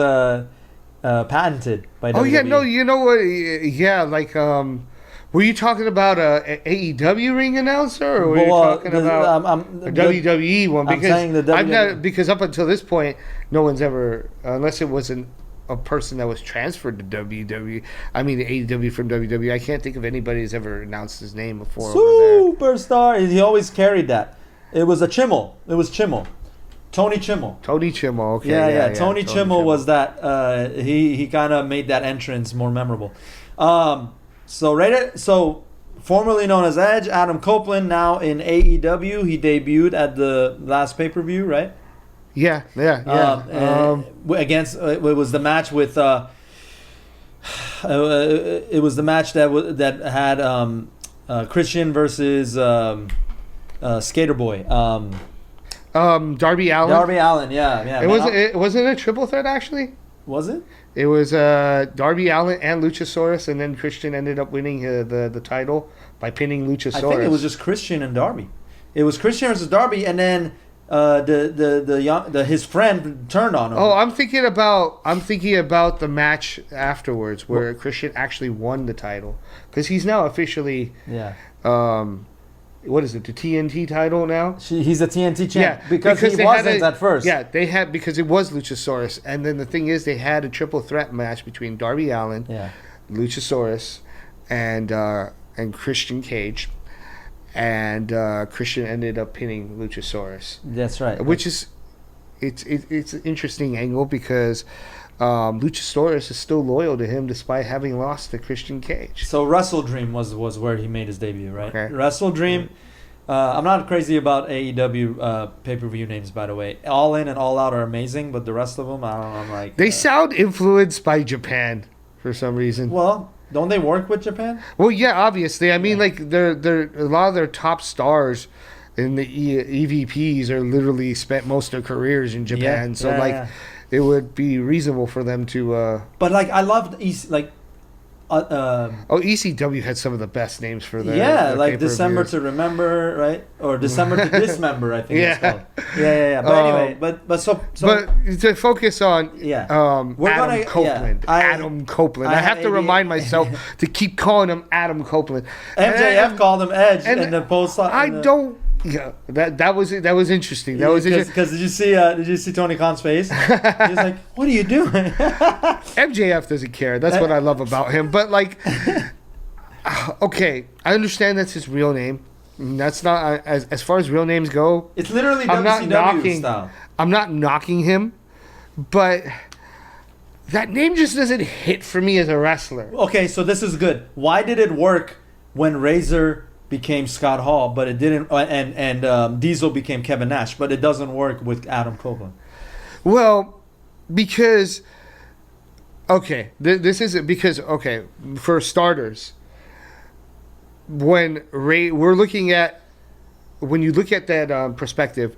patented by WWE. Oh yeah, no, you know what? Yeah, like were you talking about a AEW ring announcer, or were you talking about a WWE one? Because I'm saying the WWE. because up until this point, no one's ever, unless it wasn't a person that was transferred to WWE. I mean, AEW from WWE. I can't think of anybody who's ever announced his name before. Superstar. He always carried that. It was a Chimmel. It was Chimmel. Tony Chimmel. Tony Chimmel. Okay. Yeah. Tony Chimmel was that. He kind of made that entrance more memorable. So formerly known as Edge, Adam Copeland, now in AEW. He debuted at the last pay-per-view, right? Yeah. Against it was the match with it was the match that had Christian versus Skater Boy. Darby Allin. Darby Allin, yeah. It wasn't a triple threat actually. Was it? It was Darby Allin and Luchasaurus, and then Christian ended up winning the title by pinning Luchasaurus. I think it was just Christian and Darby. It was Christian versus Darby, and then his friend turned on him. Oh, I'm thinking about the match afterwards where Christian actually won the title, because he's now officially what is it, the TNT title now? He's a TNT champ because he wasn't at first. Yeah, they had, because it was Luchasaurus, and then the thing is they had a triple threat match between Darby Allin, Luchasaurus, and Christian Cage. And Christian ended up pinning Luchasaurus. That's right. Which is, it's an interesting angle, because Luchasaurus is still loyal to him despite having lost to Christian Cage. So Wrestle Dream was where he made his debut, right? Okay. Wrestle Dream. I'm not crazy about AEW pay-per-view names, by the way. All In and All Out are amazing, but the rest of them, I don't know. I'm like they sound influenced by Japan for some reason. Well, don't they work with Japan? Well, yeah, obviously. I mean, like they're a lot of their top stars in the EVPs are literally spent most of their careers in Japan. It would be reasonable for them to. But like, I loved ECW had some of the best names for their like pay-per-views. December to Remember, right? Or December to Dismember, I think it's called. Yeah. But anyway, but to focus on we're Adam Copeland. Adam Copeland. I have to remind myself to keep calling him Adam Copeland. MJF called him Edge in the post. Yeah, that was interesting. That was interesting. Because did you see Tony Khan's face? He's like, "What are you doing?" MJF doesn't care. That's what I love about him. But like, okay, I understand that's his real name. That's not as far as real names go. It's literally WCW style. I'm not knocking him, but that name just doesn't hit for me as a wrestler. Okay, so this is good. Why did it work when Razor became Scott Hall, but it didn't, and Diesel became Kevin Nash, but it doesn't work with Adam Copeland? Well, because for starters, when you look at that perspective,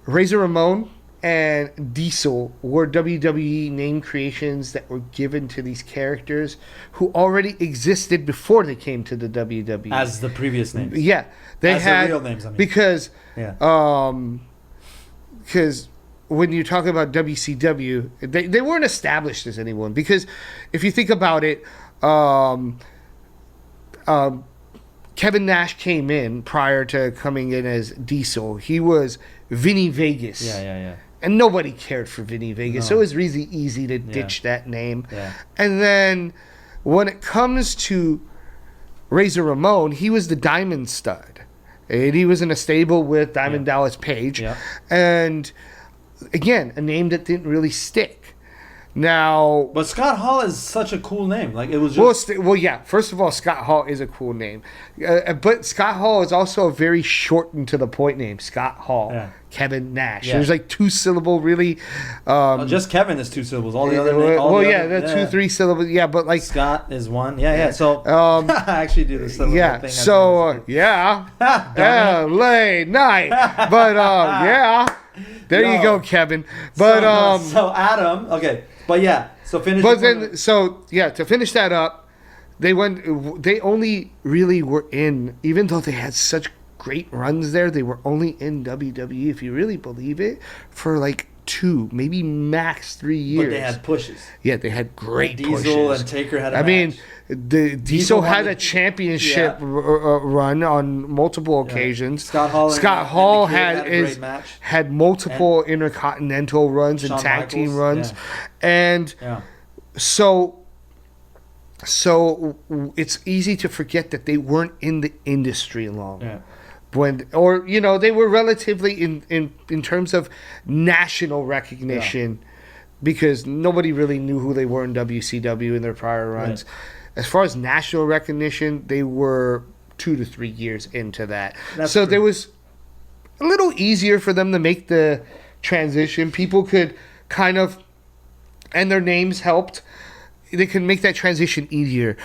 Razor Ramon and Diesel were WWE name creations that were given to these characters who already existed before they came to the WWE. As the previous names. Yeah. They had the real names, I mean. Because when you talk about WCW, they weren't established as anyone. Because if you think about it, Kevin Nash came in prior to coming in as Diesel. He was Vinny Vegas. Yeah. And nobody cared for Vinny Vegas. No. So it was really easy to ditch that name. Yeah. And then when it comes to Razor Ramon, he was the Diamond Stud. And he was in a stable with Diamond Dallas Page. Yeah. And again, a name that didn't really stick. Now, But Scott Hall is such a cool name. Like, it was just... yeah. First of all, Scott Hall is a cool name, but Scott Hall is also a very shortened to the point name. Scott Hall, Yeah. Kevin Nash. Yeah. There's like 2 syllable, really. just Kevin is 2 syllables. All the other names... 2, 3 syllables. Yeah, but like Scott is 1. Yeah. So, I actually do the syllable yeah. thing. So yeah, LA night. But yeah, there you go, Kevin. But so Adam... Okay. But yeah. So finish... But then, to finish that up, they only really were in, even though they had such great runs there, they were only in WWE, if you really believe it, for like 2, maybe max 3 years. But they had pushes. Yeah, they had great Diesel pushes. and Taker had a I mean, match. Diesel had a championship run on multiple occasions. Scott Hall had a great match. had multiple intercontinental runs and Shawn tag team Michaels, runs, and so it's easy to forget that they weren't in the industry long. Yeah. They were relatively in terms of national recognition, because nobody really knew who they were in WCW in their prior runs. Right. As far as national recognition, they were 2 to 3 years into that. So there was a little easier for them to make the transition. People could kind of, and their names helped, they could make that transition easier.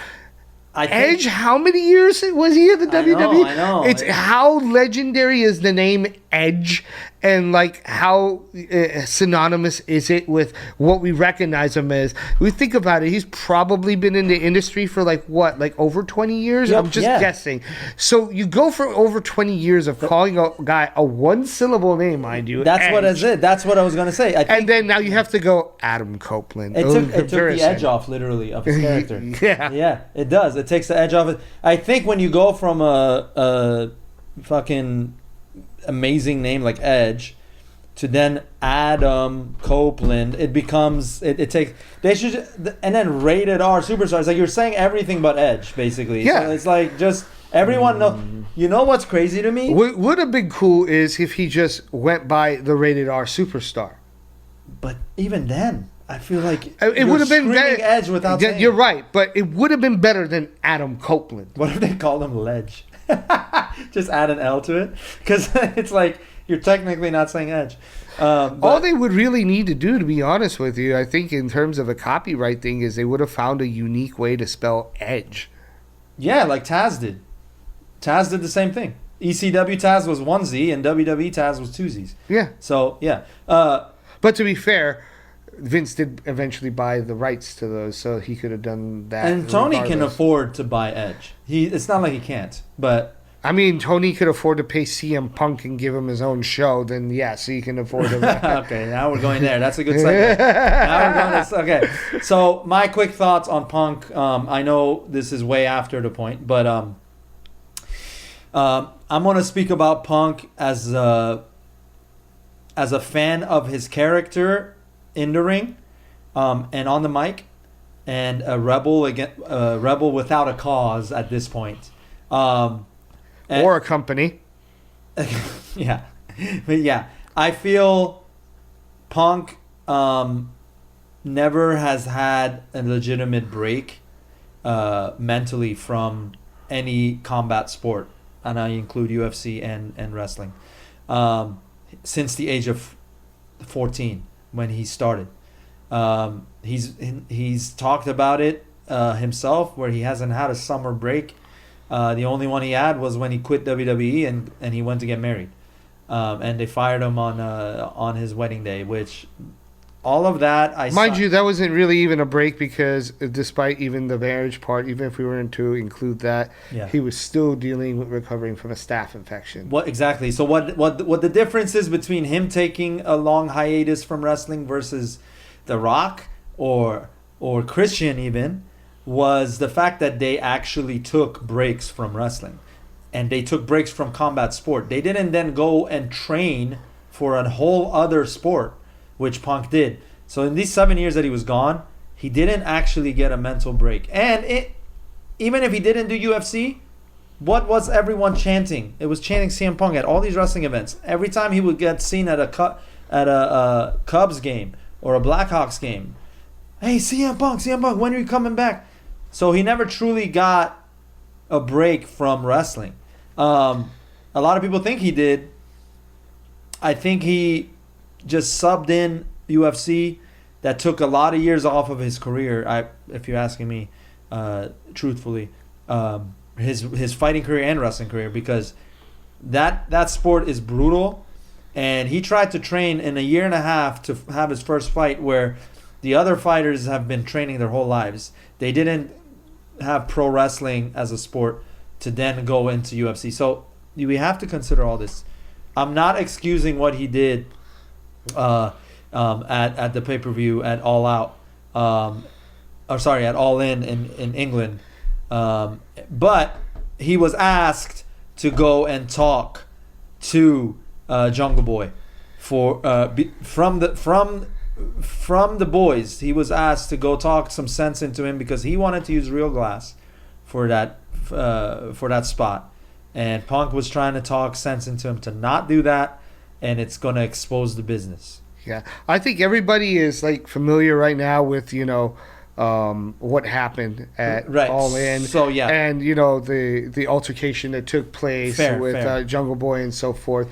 Edge, how many years was he in the WWE? I know. It's how legendary is the name Edge, and like how synonymous is it with what we recognize him as? We think about it. He's probably been in the industry for like over 20 years. Yep, I'm just guessing. So you go for over 20 years of calling a guy a 1-syllable name, mind you. That's what is it. That's what I was gonna say. And then now you have to go Adam Copeland. It took the edge off, literally, of his character. Yeah, it does. It takes the edge off it. I think when you go from a fucking amazing name like Edge to then Adam Copeland, it becomes it takes they should, and then rated R superstars, like you're saying everything but Edge basically. Yeah, so it's like just everyone know. You know what's crazy to me? What would have been cool is if he just went by the rated R superstar. But even then, I feel like it would have been better. Edge without saying you're right, but it would have been better than Adam Copeland. What if they called him Ledge? Just add an L to it, because it's like you're technically not saying Edge. All they would really need to do, to be honest with you, I think in terms of a copyright thing, is they would have found a unique way to spell Edge. Yeah, like Taz did. Taz did the same thing. ECW Taz was 1 Z and WWE Taz was 2 Z's. Yeah. So, yeah. But to be fair, Vince did eventually buy the rights to those, so he could have done that. And Tony can afford to buy Edge. It's not like he can't, but... I mean, Tony could afford to pay CM Punk and give him his own show, then yes, he can afford to... Okay, now we're going there. That's a good segue. Now we're going to... Okay, so my quick thoughts on Punk. I know this is way after the point, but I'm going to speak about Punk as a fan of his character in the ring, and on the mic, and a rebel without a cause at this point, or a company. Yeah, but yeah, I feel Punk never has had a legitimate break mentally from any combat sport, and I include UFC and wrestling, since the age of 14. When he started, he's talked about it himself, where he hasn't had a summer break. The only one he had was when he quit WWE and he went to get married, and they fired him on his wedding day. Which, all of that, mind you, that wasn't really even a break, because despite even the marriage part, even if we were to include that, he was still dealing with recovering from a staph infection. What exactly? So what the difference is between him taking a long hiatus from wrestling versus The Rock or Christian even, was the fact that they actually took breaks from wrestling, and they took breaks from combat sport. They didn't then go and train for a whole other sport, which Punk did. So in these 7 years that he was gone, he didn't actually get a mental break. And even if he didn't do UFC, what was everyone chanting? It was chanting CM Punk at all these wrestling events. Every time he would get seen at a Cubs game or a Blackhawks game, hey, CM Punk, when are you coming back? So he never truly got a break from wrestling. A lot of people think he did. I think he just subbed in UFC. That took a lot of years off of his career. If you're asking me, truthfully, his fighting career and wrestling career, because that sport is brutal, and he tried to train in a year and a half to have his first fight, where the other fighters have been training their whole lives. They didn't have pro wrestling as a sport to then go into UFC. So we have to consider all this. I'm not excusing what he did at the pay-per-view at All Out, at All In England, but he was asked to go and talk to Jungle Boy from the boys. He was asked to go talk some sense into him because he wanted to use real glass for that spot, and Punk was trying to talk sense into him to not do that, and it's going to expose the business. Yeah, I think everybody is like familiar right now with what happened at All In. So yeah, and the altercation that took place with Jungle Boy and so forth,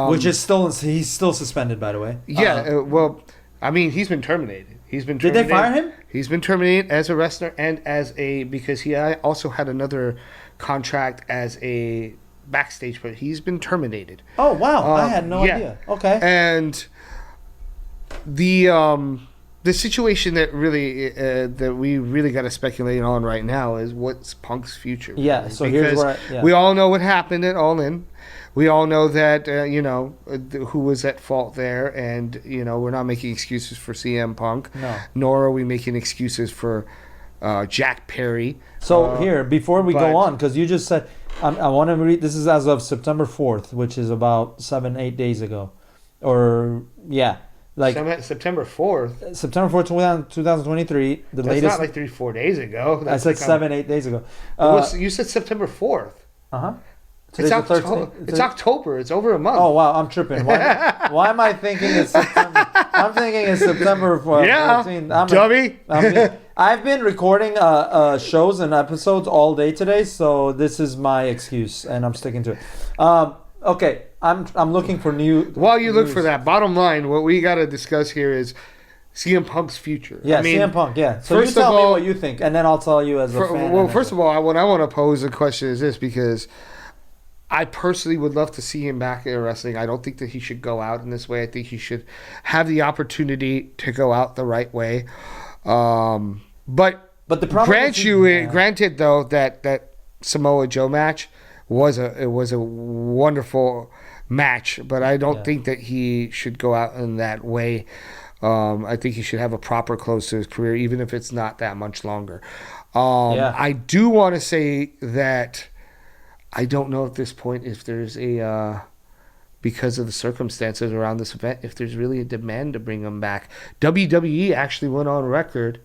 which is he's still suspended, by the way. Yeah, well, I mean, he's been terminated. Did they fire him? He's been terminated as a wrestler and because he also had another contract as a backstage, but he's been terminated. Oh wow, I had no idea. Okay, and the situation that we really got to speculate on right now is what's Punk's future. Yeah, really. So because here's where we all know what happened at All In. We all know that who was at fault there, and we're not making excuses for CM Punk. No. Nor are we making excuses for Jack Perry. So here, before we go on, because you just said, I want to read. This is as of September 4th, which is about 7-8 days ago, or yeah. Like September 4th. September 4th, 2023. That's latest. not like 3-4 days ago. That's like 7-8 days ago. You said September 4th. Uh-huh. It's October. It's over a month. Oh, wow. I'm tripping. Why am I thinking it's September? I'm thinking it's September 14th. Yeah, dummy. I've been recording shows and episodes all day today, so this is my excuse, and I'm sticking to it. Okay. I'm looking for new. While you look for that, bottom line, what we got to discuss here is CM Punk's future. Yeah, CM Punk. Yeah. So you tell me what you think, and then I'll tell you as a fan. Well, first of all, what I want to pose a question is this, because I personally would love to see him back in wrestling. I don't think that he should go out in this way. I think he should have the opportunity to go out the right way. But the problem granted though that Samoa Joe match was a wonderful match, but I don't think that he should go out in that way. I think he should have a proper close to his career, even if it's not that much longer. I do want to say that I don't know at this point if there's because of the circumstances around this event, if there's really a demand to bring him back. WWE actually went on record.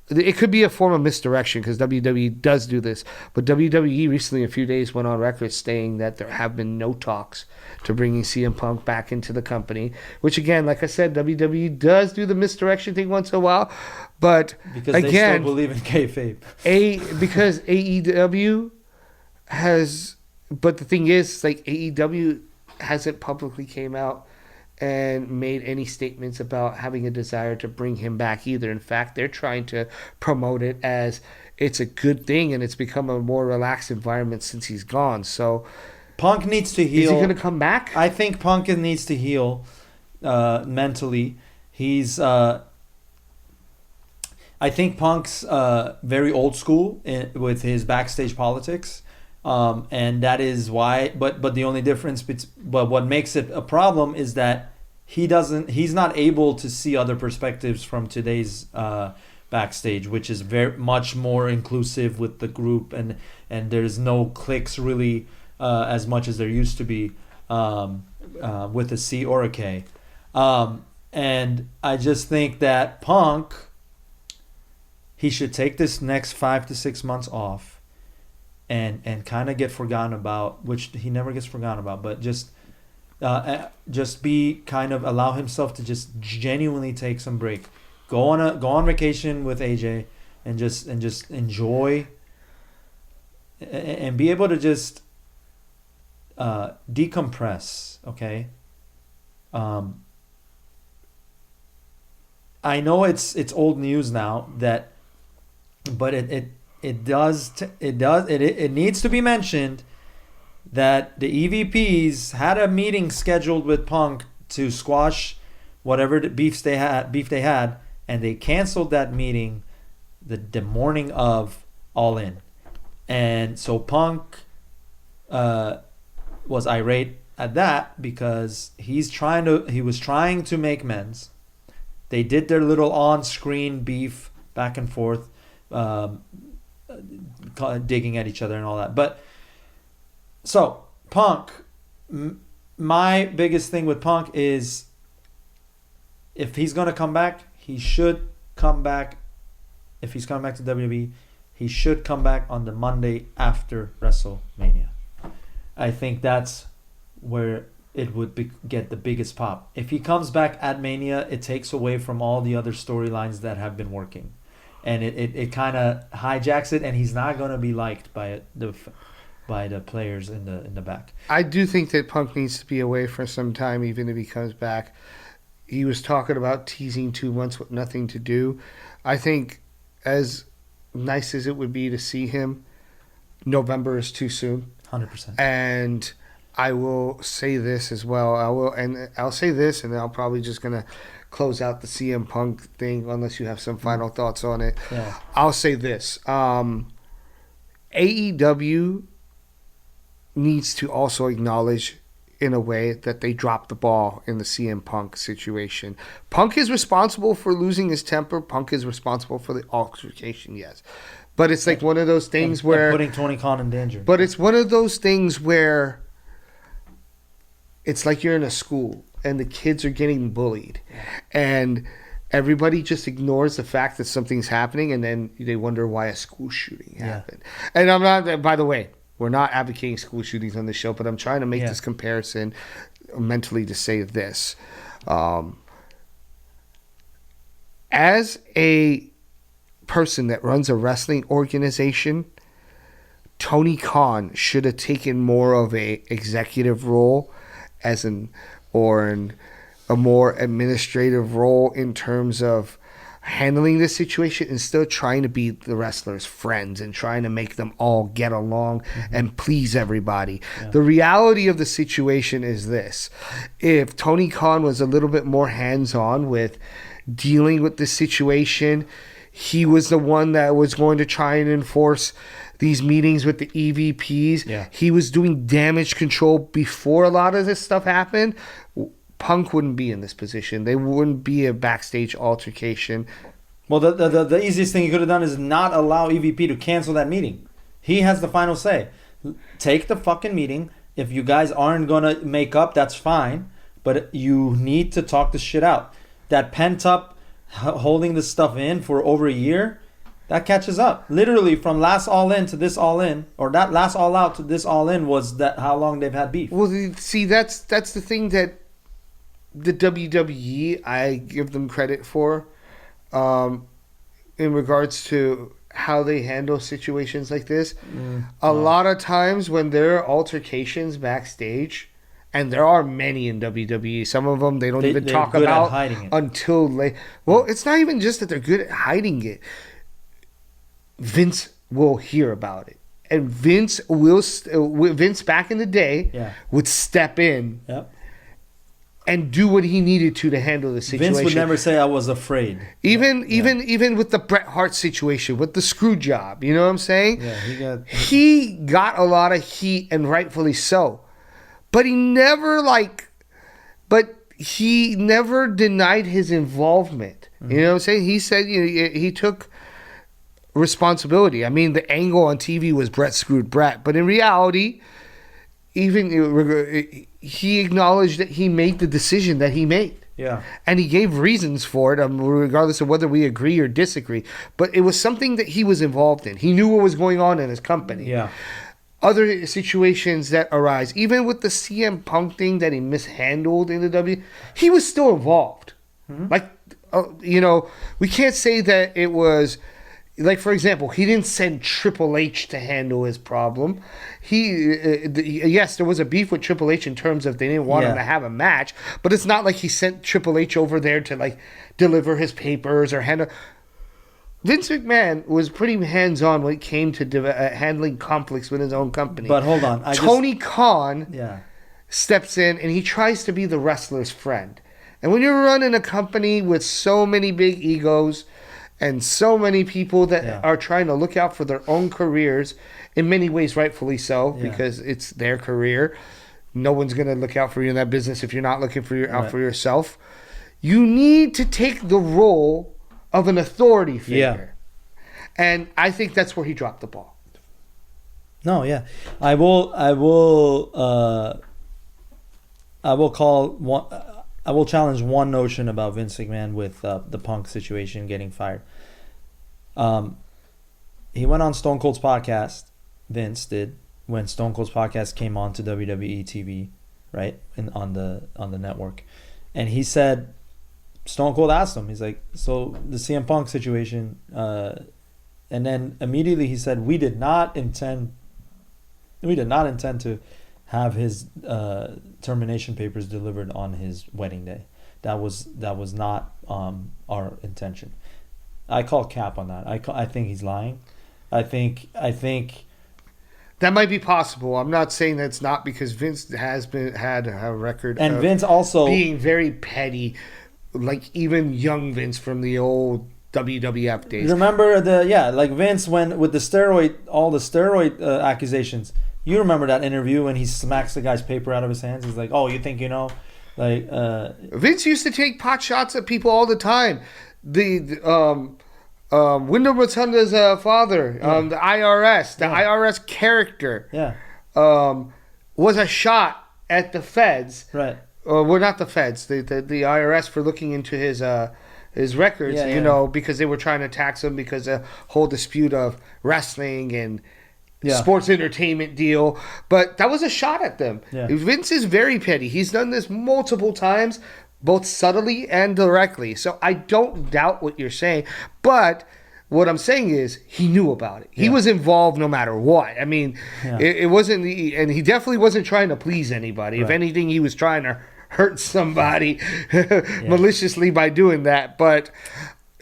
It could be a form of misdirection because WWE does do this. But WWE recently, a few days, went on record stating that there have been no talks to bringing CM Punk back into the company. Which, again, like I said, WWE does do the misdirection thing once in a while. But, because they still believe in kayfabe. Because AEW has... But the thing is, like, AEW hasn't publicly came out and made any statements about having a desire to bring him back either. In fact, they're trying to promote it as it's a good thing and it's become a more relaxed environment since he's gone. So Punk needs to heal. Is he going to come back? I think Punk needs to heal mentally. I think Punk's very old school with his backstage politics. And that is why, but the only difference, but what makes it a problem is that he's not able to see other perspectives from today's backstage, which is very much more inclusive with the group, and there's no cliques really as much as there used to be with a C or a K. And I just think that Punk, he should take this next 5 to 6 months off. And kind of get forgotten about, which he never gets forgotten about, but just be kind of allow himself to just genuinely take some break, go on vacation with AJ and just enjoy and be able to just decompress. Okay. I know it's old news now but it needs to be mentioned that the EVPs had a meeting scheduled with Punk to squash whatever the beef they had, and they canceled that meeting the morning of All In, and so Punk was irate at that because he was trying to make amends. They did their little on-screen beef back and forth, digging at each other and all that. But so Punk, my biggest thing with Punk is if he's gonna come back, he should come back. If he's coming back to WWE, he should come back on the Monday after WrestleMania. I think that's where it would get the biggest pop. If he comes back at Mania, it takes away from all the other storylines that have been working, and it kind of hijacks it, and he's not gonna be liked by the players in the back. I do think that Punk needs to be away for some time, even if he comes back. He was talking about teasing 2 months with nothing to do. I think as nice as it would be to see him, November is too soon. 100%. And I will say this as well. I'll say this, and then I'm probably just gonna close out the CM Punk thing, unless you have some final thoughts on it. Yeah. I'll say this: AEW needs to also acknowledge, in a way, that they dropped the ball in the CM Punk situation. Punk is responsible for losing his temper. Punk is responsible for the altercation, yes. But it's like one of those things where putting Tony Khan in danger. But it's one of those things where it's like you're in a school and the kids are getting bullied, and everybody just ignores the fact that something's happening, and then they wonder why a school shooting happened. And I'm not, by the way, we're not advocating school shootings on the show, but I'm trying to make this comparison mentally to say this. As a person that runs a wrestling organization, Tony Khan should have taken more of a executive role or a more administrative role in terms of handling this situation, instead of trying to be the wrestlers' friends and trying to make them all get along and please everybody. Yeah. The reality of the situation is this: if Tony Khan was a little bit more hands-on with dealing with the situation, he was the one that was going to try and enforce these meetings with the EVPs. Yeah. He was doing damage control before a lot of this stuff happened. Punk wouldn't be in this position. There wouldn't be a backstage altercation. Well, the easiest thing he could have done is not allow EVP to cancel that meeting. He has the final say. Take the fucking meeting. If you guys aren't going to make up, that's fine. But you need to talk this shit out. That pent up holding this stuff in for over a year, that catches up. Literally from last All In to this All In, or that last All Out to this All In, was that how long they've had beef. Well, see, that's the thing that the WWE, I give them credit for, in regards to how they handle situations like this. A lot of times when there are altercations backstage, and there are many in WWE, some of them they don't even talk about until late. Well, it's not even just that they're good at hiding it. Vince will hear about it. And Vince back in the day would step in and do what he needed to handle the situation. Vince would never say, "I was afraid." Even with the Bret Hart situation, with the screw job, you know what I'm saying? Yeah, he got a lot of heat, and rightfully so. But he never denied his involvement. Mm-hmm. You know what I'm saying? He said he took responsibility. I mean, the angle on TV was Bret screwed Bret, but in reality, even he acknowledged that he made the decision that he made. Yeah. And he gave reasons for it, regardless of whether we agree or disagree. But it was something that he was involved in. He knew what was going on in his company. Yeah. Other situations that arise, even with the CM Punk thing that he mishandled in the W, he was still involved. Mm-hmm. Like we can't say that it was. Like, for example, he didn't send Triple H to handle his problem. Yes, there was a beef with Triple H in terms of they didn't want him to have a match, but it's not like he sent Triple H over there to, like, deliver his papers or handle... Vince McMahon was pretty hands-on when it came to handling conflicts with his own company. But hold on. Tony Khan steps in, and he tries to be the wrestler's friend. And when you're running a company with so many big egos... and so many people that are trying to look out for their own careers, in many ways rightfully so, because it's their career. No one's going to look out for you in that business if you're not looking out for yourself. You need to take the role of an authority figure. And I think that's where he dropped the ball. No, yeah. I will challenge one notion about Vince McMahon with the Punk situation getting fired. He went on Stone Cold's podcast, Vince did, when Stone Cold's podcast came on to WWE TV, right, on the network. And he said, Stone Cold asked him, he's like, so the CM Punk situation, and then immediately he said, we did not intend to have his termination papers delivered on his wedding day. That was not our intention. I call cap on that. I think he's lying. I think that might be possible. I'm not saying that's not, because Vince had a record and of Vince also being very petty, like even young Vince from the old WWF days. Remember like Vince with the steroid accusations. You remember that interview when he smacks the guy's paper out of his hands? He's like, "Oh, you think you know?" Like Vince used to take pot shots at people all the time. Wyndham Rotunda's father, the IRS character, was a shot at the feds. Right. Well, not the feds, the IRS, for looking into his records. Because they were trying to tax him because of the whole dispute of wrestling and. Sports entertainment deal, but that was a shot at them. Vince is very petty. He's done this multiple times, both subtly and directly. So I don't doubt what you're saying, but what I'm saying is he knew about it. He was involved no matter what. I mean, it wasn't, and he definitely wasn't trying to please anybody. Right. If anything, he was trying to hurt somebody maliciously by doing that. But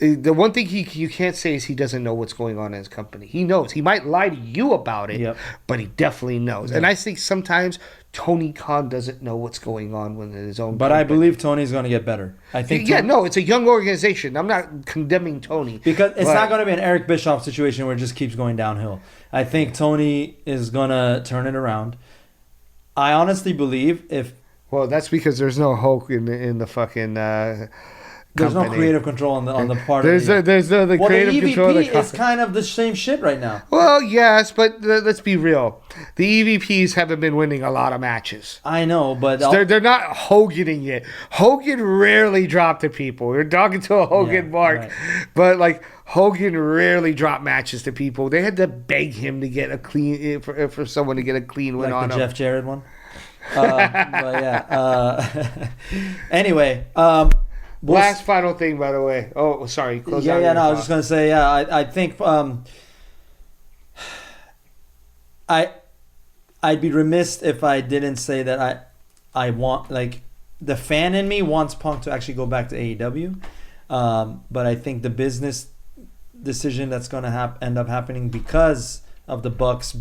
the one thing you can't say is he doesn't know what's going on in his company. He knows. He might lie to you about it, but he definitely knows. And I think sometimes Tony Khan doesn't know what's going on with his own But company. I believe Tony's going to get better. I think. It's a young organization. I'm not condemning Tony. Because it's not going to be an Eric Bischoff situation where it just keeps going downhill. I think Tony is going to turn it around. I honestly believe if... Well, that's because there's no Hulk in the fucking... There's no creative control on the part of the creative control. The EVP is kind of the same shit right now. Well, yes, but let's be real. The EVPs haven't been winning a lot of matches. I know, but they're not Hoganing it. Hogan rarely dropped to people. You're talking to a Hogan mark, right. But like Hogan rarely dropped matches to people. They had to beg him to get a clean for someone to get a clean win on the him. Jeff Jarrett one. Anyway. Last final thing, by the way. Oh, sorry. I was just gonna say, I think I'd be remiss if I didn't say that I want, like, the fan in me wants Punk to actually go back to AEW, but I think the business decision that's gonna end up happening because of the Bucks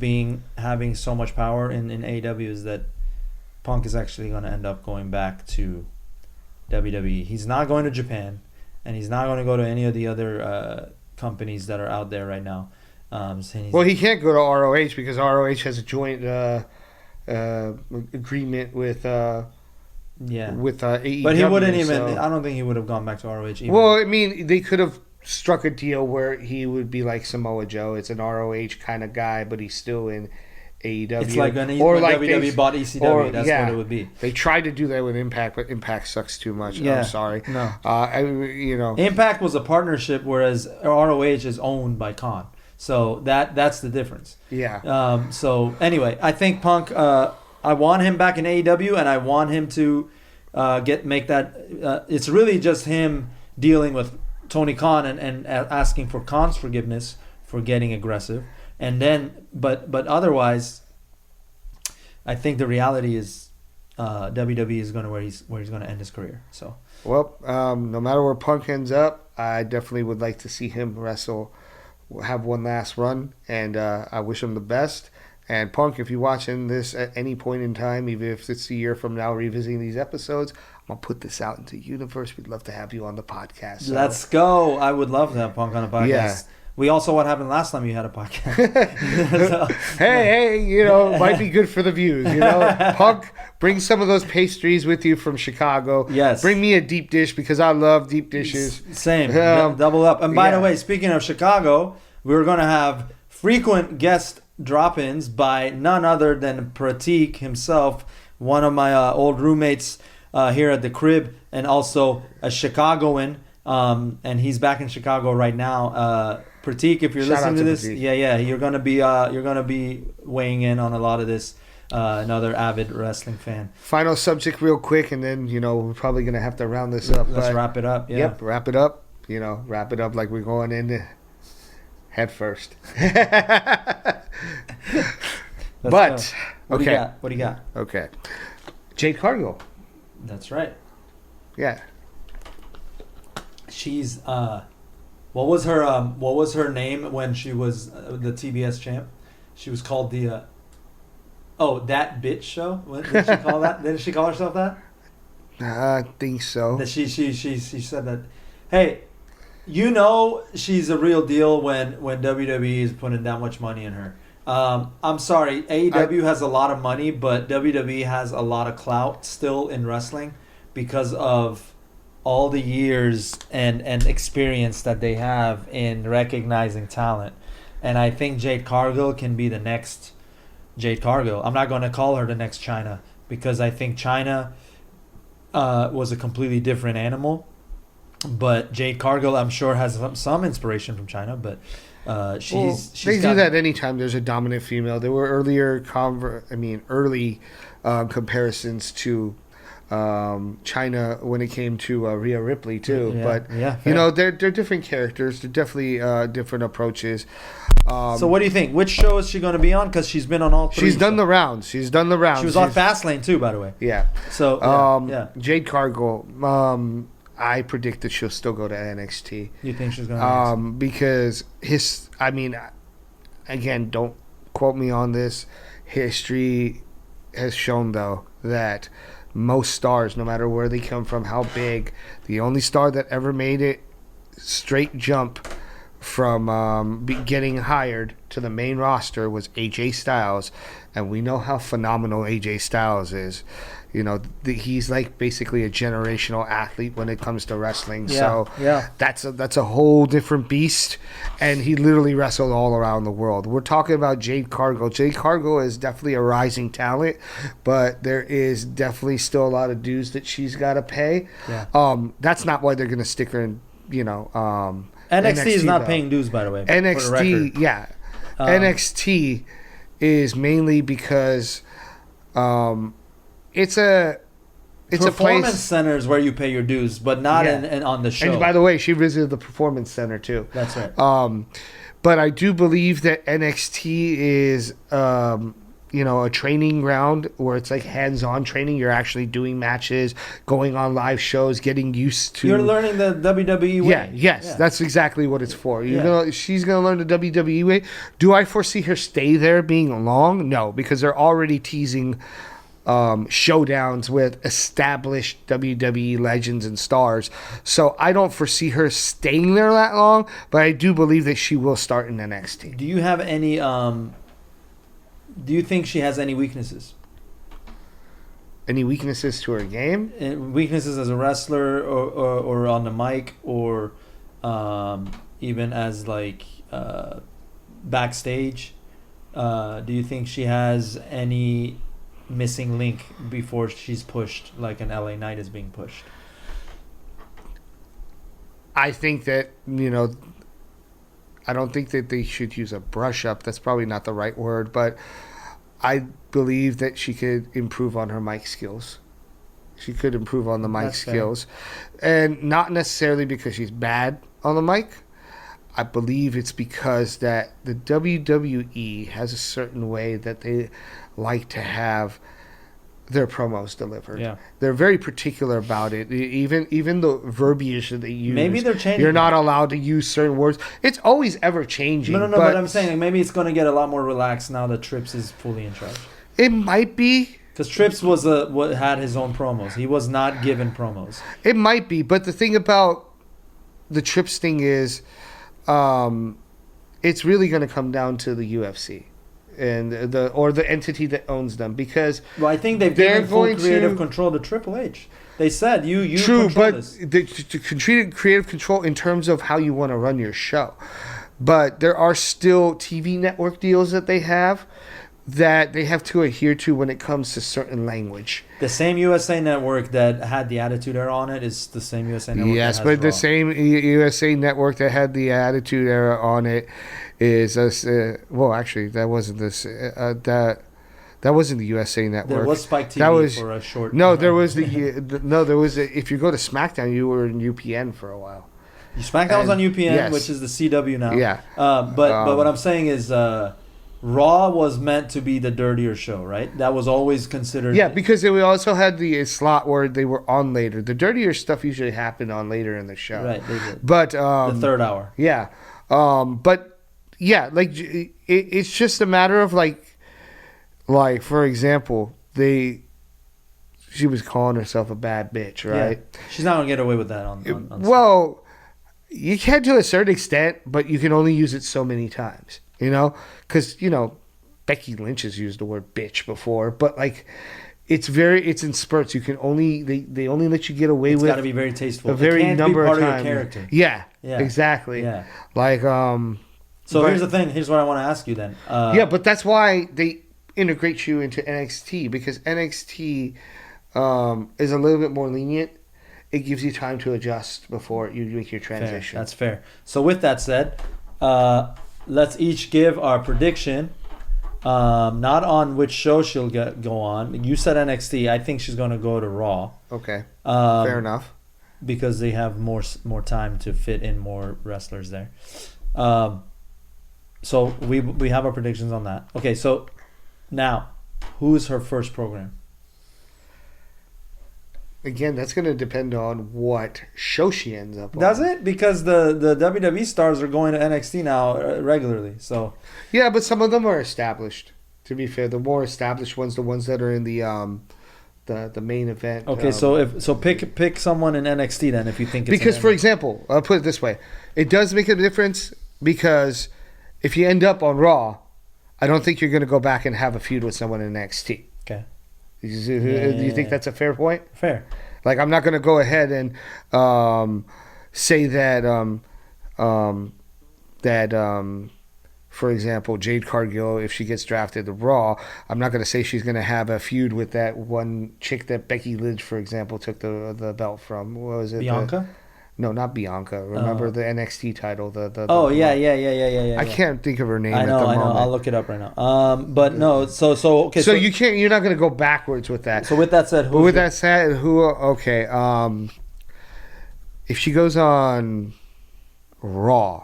having so much power in AEW is that Punk is actually gonna end up going back to WWE. He's not going to Japan, and he's not going to go to any of the other companies that are out there right now. He can't go to ROH because ROH has a joint agreement with AEW. But he wouldn't even. I don't think he would have gone back to ROH. Even. Well, I mean, they could have struck a deal where he would be like Samoa Joe. It's an ROH kind of guy, but he's still in AEW. It's like when WWE bought ECW. That's what it would be. They tried to do that with Impact, but Impact sucks too much. I'm sorry. No. Impact was a partnership, whereas ROH is owned by Khan. So that's the difference. Yeah. So anyway, I think Punk. I want him back in AEW, and I want him to make that. It's really just him dealing with Tony Khan and asking for Khan's forgiveness for getting aggressive, and then but otherwise, I think the reality is WWE is going to where he's going to end his career. So Well, no matter where Punk ends up, I definitely would like to see him wrestle, have one last run, and I wish him the best. And Punk, if you're watching this at any point in time, even if it's a year from now, revisiting these episodes, I'm going to put this out into the universe. We'd love to have you on the podcast. So. Let's go. I would love to have Punk on a podcast. Yeah. We also what happened last time you had a podcast. So- hey, you know, might be good for the views, you know. Punk, bring some of those pastries with you from Chicago. Yes. Bring me a deep dish because I love deep dishes. Same. Double up. And by yeah. the way, speaking of Chicago, we're going to have frequent guest drop-ins by none other than Pratik himself, one of my old roommates here at the crib, and also a Chicagoan. And he's back in Chicago right now. Pratik, if you're Shout listening out to to this, Pratik. you're gonna be weighing in on a lot of this. Another avid wrestling fan. Final subject real quick, and then, you know, we're probably going to have to round this up. Let's but- wrap it up. Yeah. Yep, wrap it up. You know, wrap it up like we're going in head first. Let's But, go. What do you okay. got? What do you got? Okay. Jade Cargill. That's right. Yeah. She's what was her name when she was the TBS champ? She was called the that bitch show. What did she call that? Didn't she call herself that? I think so. That she said that. Hey, you know she's a real deal when WWE is putting that much money in her. I'm sorry, AEW has a lot of money, but WWE has a lot of clout still in wrestling because of all the years and experience that they have in recognizing talent. And I think Jade Cargill can be the next Jade Cargill. I'm not going to call her the next China because I think China was a completely different animal. But Jade Cargill, I'm sure, has some inspiration from China, but she's they got- do that anytime there's a dominant female. There were early comparisons to China when it came to Rhea Ripley too. Yeah, but yeah, you fair. know, they're different characters. They're definitely different approaches. So what do you think? Which show is she going to be on? Because she's been on all three. She's done the rounds. She's done the rounds. She was on Fastlane too, by the way. Yeah. So yeah. Jade Cargill. I predict that she'll still go to NXT. You think she's going to? Because again, don't quote me on this. History has shown, though, that most stars, no matter where they come from, how big, the only star that ever made it straight jump from getting hired to the main roster was AJ Styles, and we know how phenomenal AJ Styles is. You know, he's like basically a generational athlete when it comes to wrestling. Yeah, So yeah. that's a whole different beast, and he literally wrestled all around the world. We're talking about Jade Cargill. Jade Cargill is definitely a rising talent, but there is definitely still a lot of dues that she's got to pay. Yeah. That's not why they're going to stick her in, NXT is not though. paying dues, by the way. for the record. NXT, yeah. NXT is mainly because it's a Performance place. centers where you pay your dues, but not Yeah. in on the show. And by the way, she visited the Performance Center too. That's right. But I do believe that NXT is a training ground where it's like hands-on training. You're actually doing matches, going on live shows, getting used to. You're learning the WWE way. Yeah, yes, Yeah. that's exactly what it's for. Yeah. She's gonna learn the WWE way. Do I foresee her stay there being long? No, because they're already teasing showdowns with established WWE legends and stars. So I don't foresee her staying there that long, but I do believe that she will start in NXT. Do you have any? Do you think she has any weaknesses? Any weaknesses to her game? Weaknesses as a wrestler, or on the mic, or even as backstage? Do you think she has any missing link before she's pushed like an LA Knight is being pushed? I think that, I don't think that they should use a brush up. That's probably not the right word, but I believe that she could improve on her mic skills. She could improve on the mic That's fair. skills. And not necessarily because she's bad on the mic. I believe it's because that the WWE has a certain way that they like to have their promos delivered. Yeah. They're very particular about it. Even the verbiage that they use. Maybe they're changing You're it. not allowed to use certain words. It's always ever changing. No, but I'm saying like, maybe it's going to get a lot more relaxed now that Trips is fully in charge. It might be. Because Trips was had his own promos. He was not given promos. It might be. But the thing about the Trips thing is, it's really going to come down to the UFC and the entity that owns them, because Well, I think they're given full creative control to Triple H. They said you true, control but this. to creative control in terms of how you want to run your show. But there are still TV network deals that they have to adhere to when it comes to certain language. The same USA Network that had the Attitude Era on it is the same USA Network. Yes, that but has the Raw. same USA Network that had the Attitude Era on it is well, actually, that wasn't this. That wasn't the USA Network. There was Spike TV That was- for a short. No, there was there was if you go to SmackDown, you were in UPN for a while. SmackDown was on UPN, yes. which is the CW now. Yeah. But what I'm saying is, Raw was meant to be the dirtier show, right? That was always considered. Yeah, because we also had the slot where they were on later. The dirtier stuff usually happened on later in the show. Right, they did. But The third hour. yeah, but yeah, like it's just a matter of like for example, she was calling herself a bad bitch, right? Yeah. She's not gonna get away with that on Well, you can to a certain extent, but you can only use it so many times, because Becky Lynch has used the word bitch before, but like it's in spurts. You can only they only let you get away It's with got to be very tasteful. a very it can't number be part of of times. your character. Yeah, Yeah. exactly. Yeah. Like So but- here's the thing. Here's what I want to ask you then. yeah, but that's why they integrate you into NXT, because NXT is a little bit more lenient. It gives you time to adjust before you make your Fair. transition. That's fair. So with that said, let's each give our prediction. Not on which show she'll go on. You said NXT. I think she's going to go to Raw. Okay, Um, fair enough. Because they have more time to fit in more wrestlers there. So we have our predictions on that. Okay, so now, who's her first program? Again, that's going to depend on what show she ends up on. Does it? Because the WWE stars are going to NXT now regularly. So Yeah, but some of them are established. To be fair, the more established ones, the ones that are in the main event. okay, so pick someone in NXT then if you think it's because, for example, I'll put it this way: it does make a difference, because if you end up on Raw, I don't think you're going to go back and have a feud with someone in NXT. okay, Do you think that's a fair point? fair. Like, I'm not going to go ahead and say that for example, Jade Cargill, if she gets drafted to Raw, I'm not going to say she's going to have a feud with that one chick that Becky Lynch, for example, took the belt from. What was it? Bianca? No, not Bianca. Remember the NXT title? Yeah. I can't think of her name I know. at the moment. I'll look it up right now. But no. So okay. So you can't. You're not going to go backwards with that. So with that said, But with that said, okay. If she goes on Raw,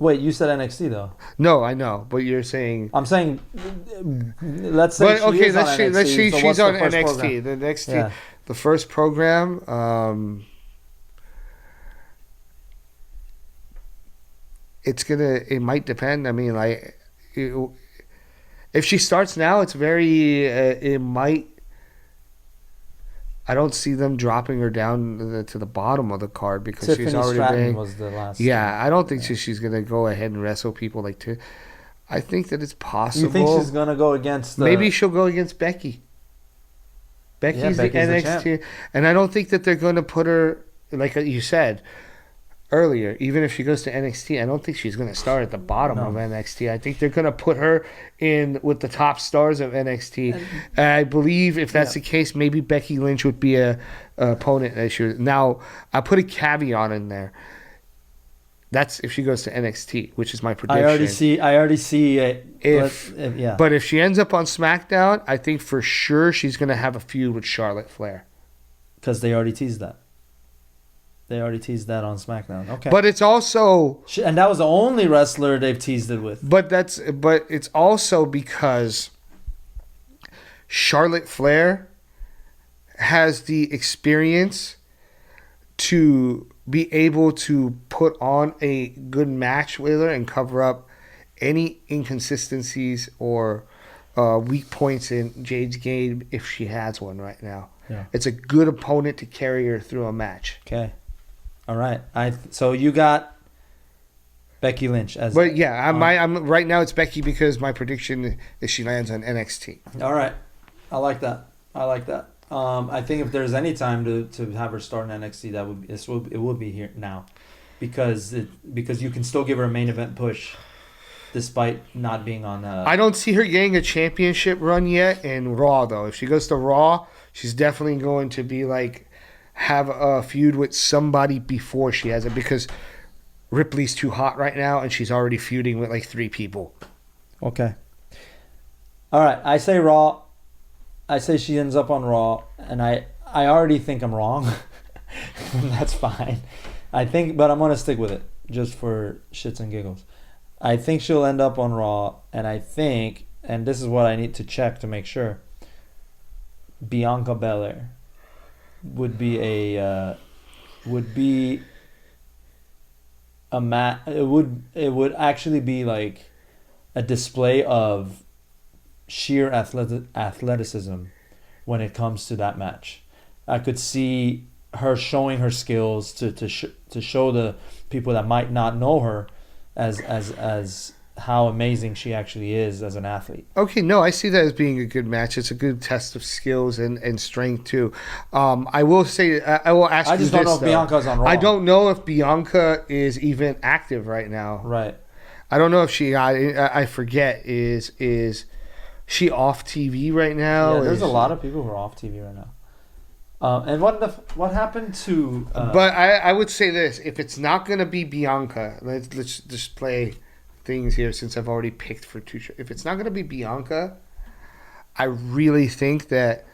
wait, you said NXT though. no, I know, but you're saying. I'm saying, let's say But she okay, is on NXT, let's see. so She's what's the on first NXT. program? The NXT, Yeah. the first program. It might depend. I mean, like, if she starts now, it's very. It might. I don't see them dropping her down to the bottom of the card, because Tiffany she's already Stratton been. was the last. Yeah, I don't think she's gonna go ahead and wrestle people like two. I think that it's possible. You think she's gonna go against? Maybe she'll go against Becky. Becky's the Becky's the NXT, and I don't think that they're going to put her, like you said earlier. Even if she goes to NXT, I don't think she's going to start at the bottom of NXT. I think they're going to put her in with the top stars of NXT. And I believe if that's the case, maybe Becky Lynch would be a opponent that she. Now I put a caveat in there. That's if she goes to NXT, which is my prediction. I already see it. Yeah. But if she ends up on SmackDown, I think for sure she's going to have a feud with Charlotte Flair. Because they already teased that. They already teased that on SmackDown. Okay. But it's also... And that was the only wrestler they've teased it with. But it's also because Charlotte Flair has the experience to be able to put on a good match with her and cover up any inconsistencies or weak points in Jade's game if she has one right now. Yeah. It's a good opponent to carry her through a match. Okay. All right. So you got Becky Lynch as. But yeah, I'm right now. It's Becky because my prediction is she lands on NXT. All right. I like that. I think if there's any time to have her start in NXT, it would be here now, because you can still give her a main event push, despite not being on. I don't see her getting a championship run yet in Raw though. If she goes to Raw, she's definitely going to be like have a feud with somebody before she has it, because Ripley's too hot right now and she's already feuding with like 3 people. Okay. All right. I say Raw. I say she ends up on Raw, and I already think I'm wrong. That's fine. But I'm gonna stick with it just for shits and giggles. I think she'll end up on Raw, and and this is what I need to check to make sure. Bianca Belair would be a it would actually be like a display of sheer athleticism when it comes to that match. I could see her showing her skills to show the people that might not know her as how amazing she actually is as an athlete. Okay, no, I see that as being a good match. It's a good test of skills and strength too. I will say, I will ask you this. I just don't know if Bianca's on Raw. I don't know if Bianca is even active right now. Right. I don't know if she. I forget. Is she off TV right now? Yeah, there's a lot of people who are off TV right now. And what happened to? But I would say this: if it's not going to be Bianca, let's just play things here since I've already picked for 2 shows. If it's not going to be Bianca, I really think that,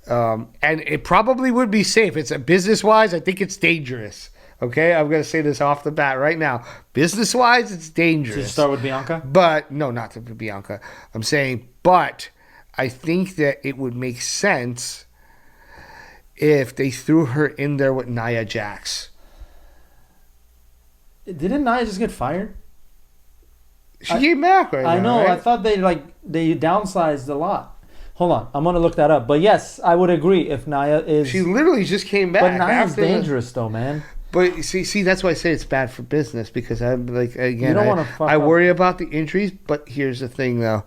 and it probably would be safe. It's business wise. I think it's dangerous. Okay, I'm going to say this off the bat right now. Business wise, it's dangerous. Should you start with Bianca? But no, not to Bianca. I'm saying, but I think that it would make sense if they threw her in there with Nia Jax. Didn't Nia just get fired? She came back right now. I know. Right? I thought they downsized a lot. Hold on, I'm gonna look that up. But yes, I would agree if Nia is. She literally just came back. But Nia's dangerous though, man. But see, that's why I say it's bad for business, because I'm like, again, you don't want to. I worry about the injuries. But here's the thing, though,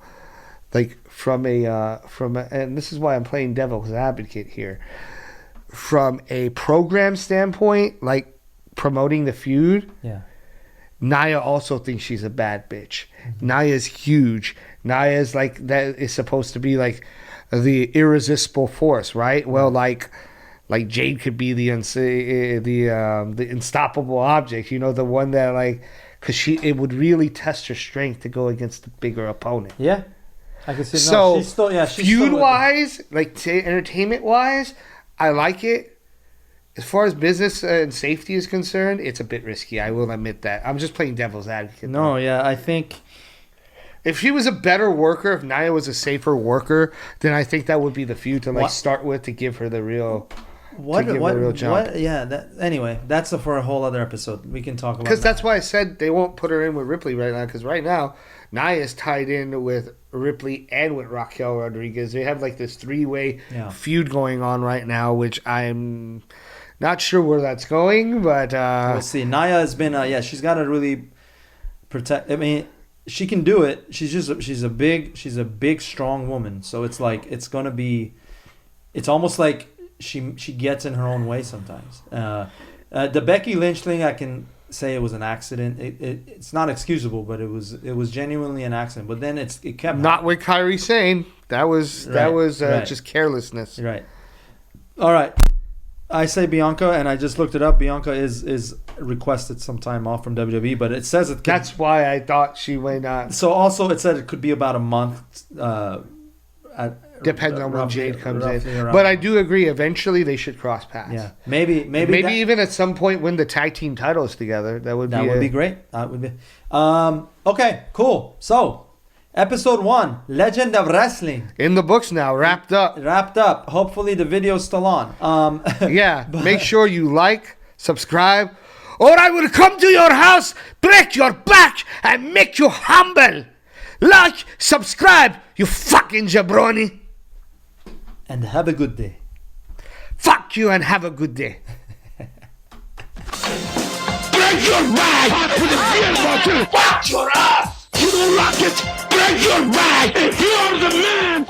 like from a, and this is why I'm playing devil's advocate here. From a program standpoint, like promoting the feud, yeah. Nia also thinks she's a bad bitch. Mm-hmm. Nia's huge. Nia's like, that is supposed to be like the irresistible force, right? Mm-hmm. Well, like Jade could be the unstoppable object, you know, the one that like, because it would really test her strength to go against the bigger opponent. Yeah, I can see. So no, she's still, yeah, she's feud wise, like entertainment wise, I like it. As far as business and safety is concerned, it's a bit risky. I will admit that. I'm just playing devil's advocate. No, though. Yeah, I think if she was a better worker, if Nia was a safer worker, then I think that would be the feud to start with to give her the real. Real jump. Anyway, that's for a whole other episode. We can talk about because that's why I said they won't put her in with Ripley right now. Because right now, Nia is tied in with Ripley and with Raquel Rodriguez. They have like this 3-way feud going on right now, which I'm not sure where that's going, but we'll see. Nia has been, she's got to really protect. I mean, she can do it. She's a big, strong woman. So it's like it's almost like she gets in her own way sometimes. The Becky Lynch thing, I can say it was an accident. It's not excusable, but it was genuinely an accident. But then it kept not with Kairi Sane. That was just carelessness. Right. All right. I say Bianca, and I just looked it up. Bianca is requested some time off from WWE, but it says it. That's why I thought she might not. So also it said it could be about a month. Depends on when Jade comes in. around. But I do agree. Eventually, they should cross paths. Yeah, maybe even at some point win the tag team titles together. That would be great. That would be. Okay, cool. So, episode 1, Legend of Wrestling, in the books now. Wrapped up. Hopefully the video's still on. Yeah. Make sure you like, subscribe, or I will come to your house, break your back, and make you humble. Like, subscribe, you fucking jabroni. And have a good day. Fuck you and have a good day. Break your rag with the beer bottle. Fuck your ass. You don't like it. Break your rag. If you're the man.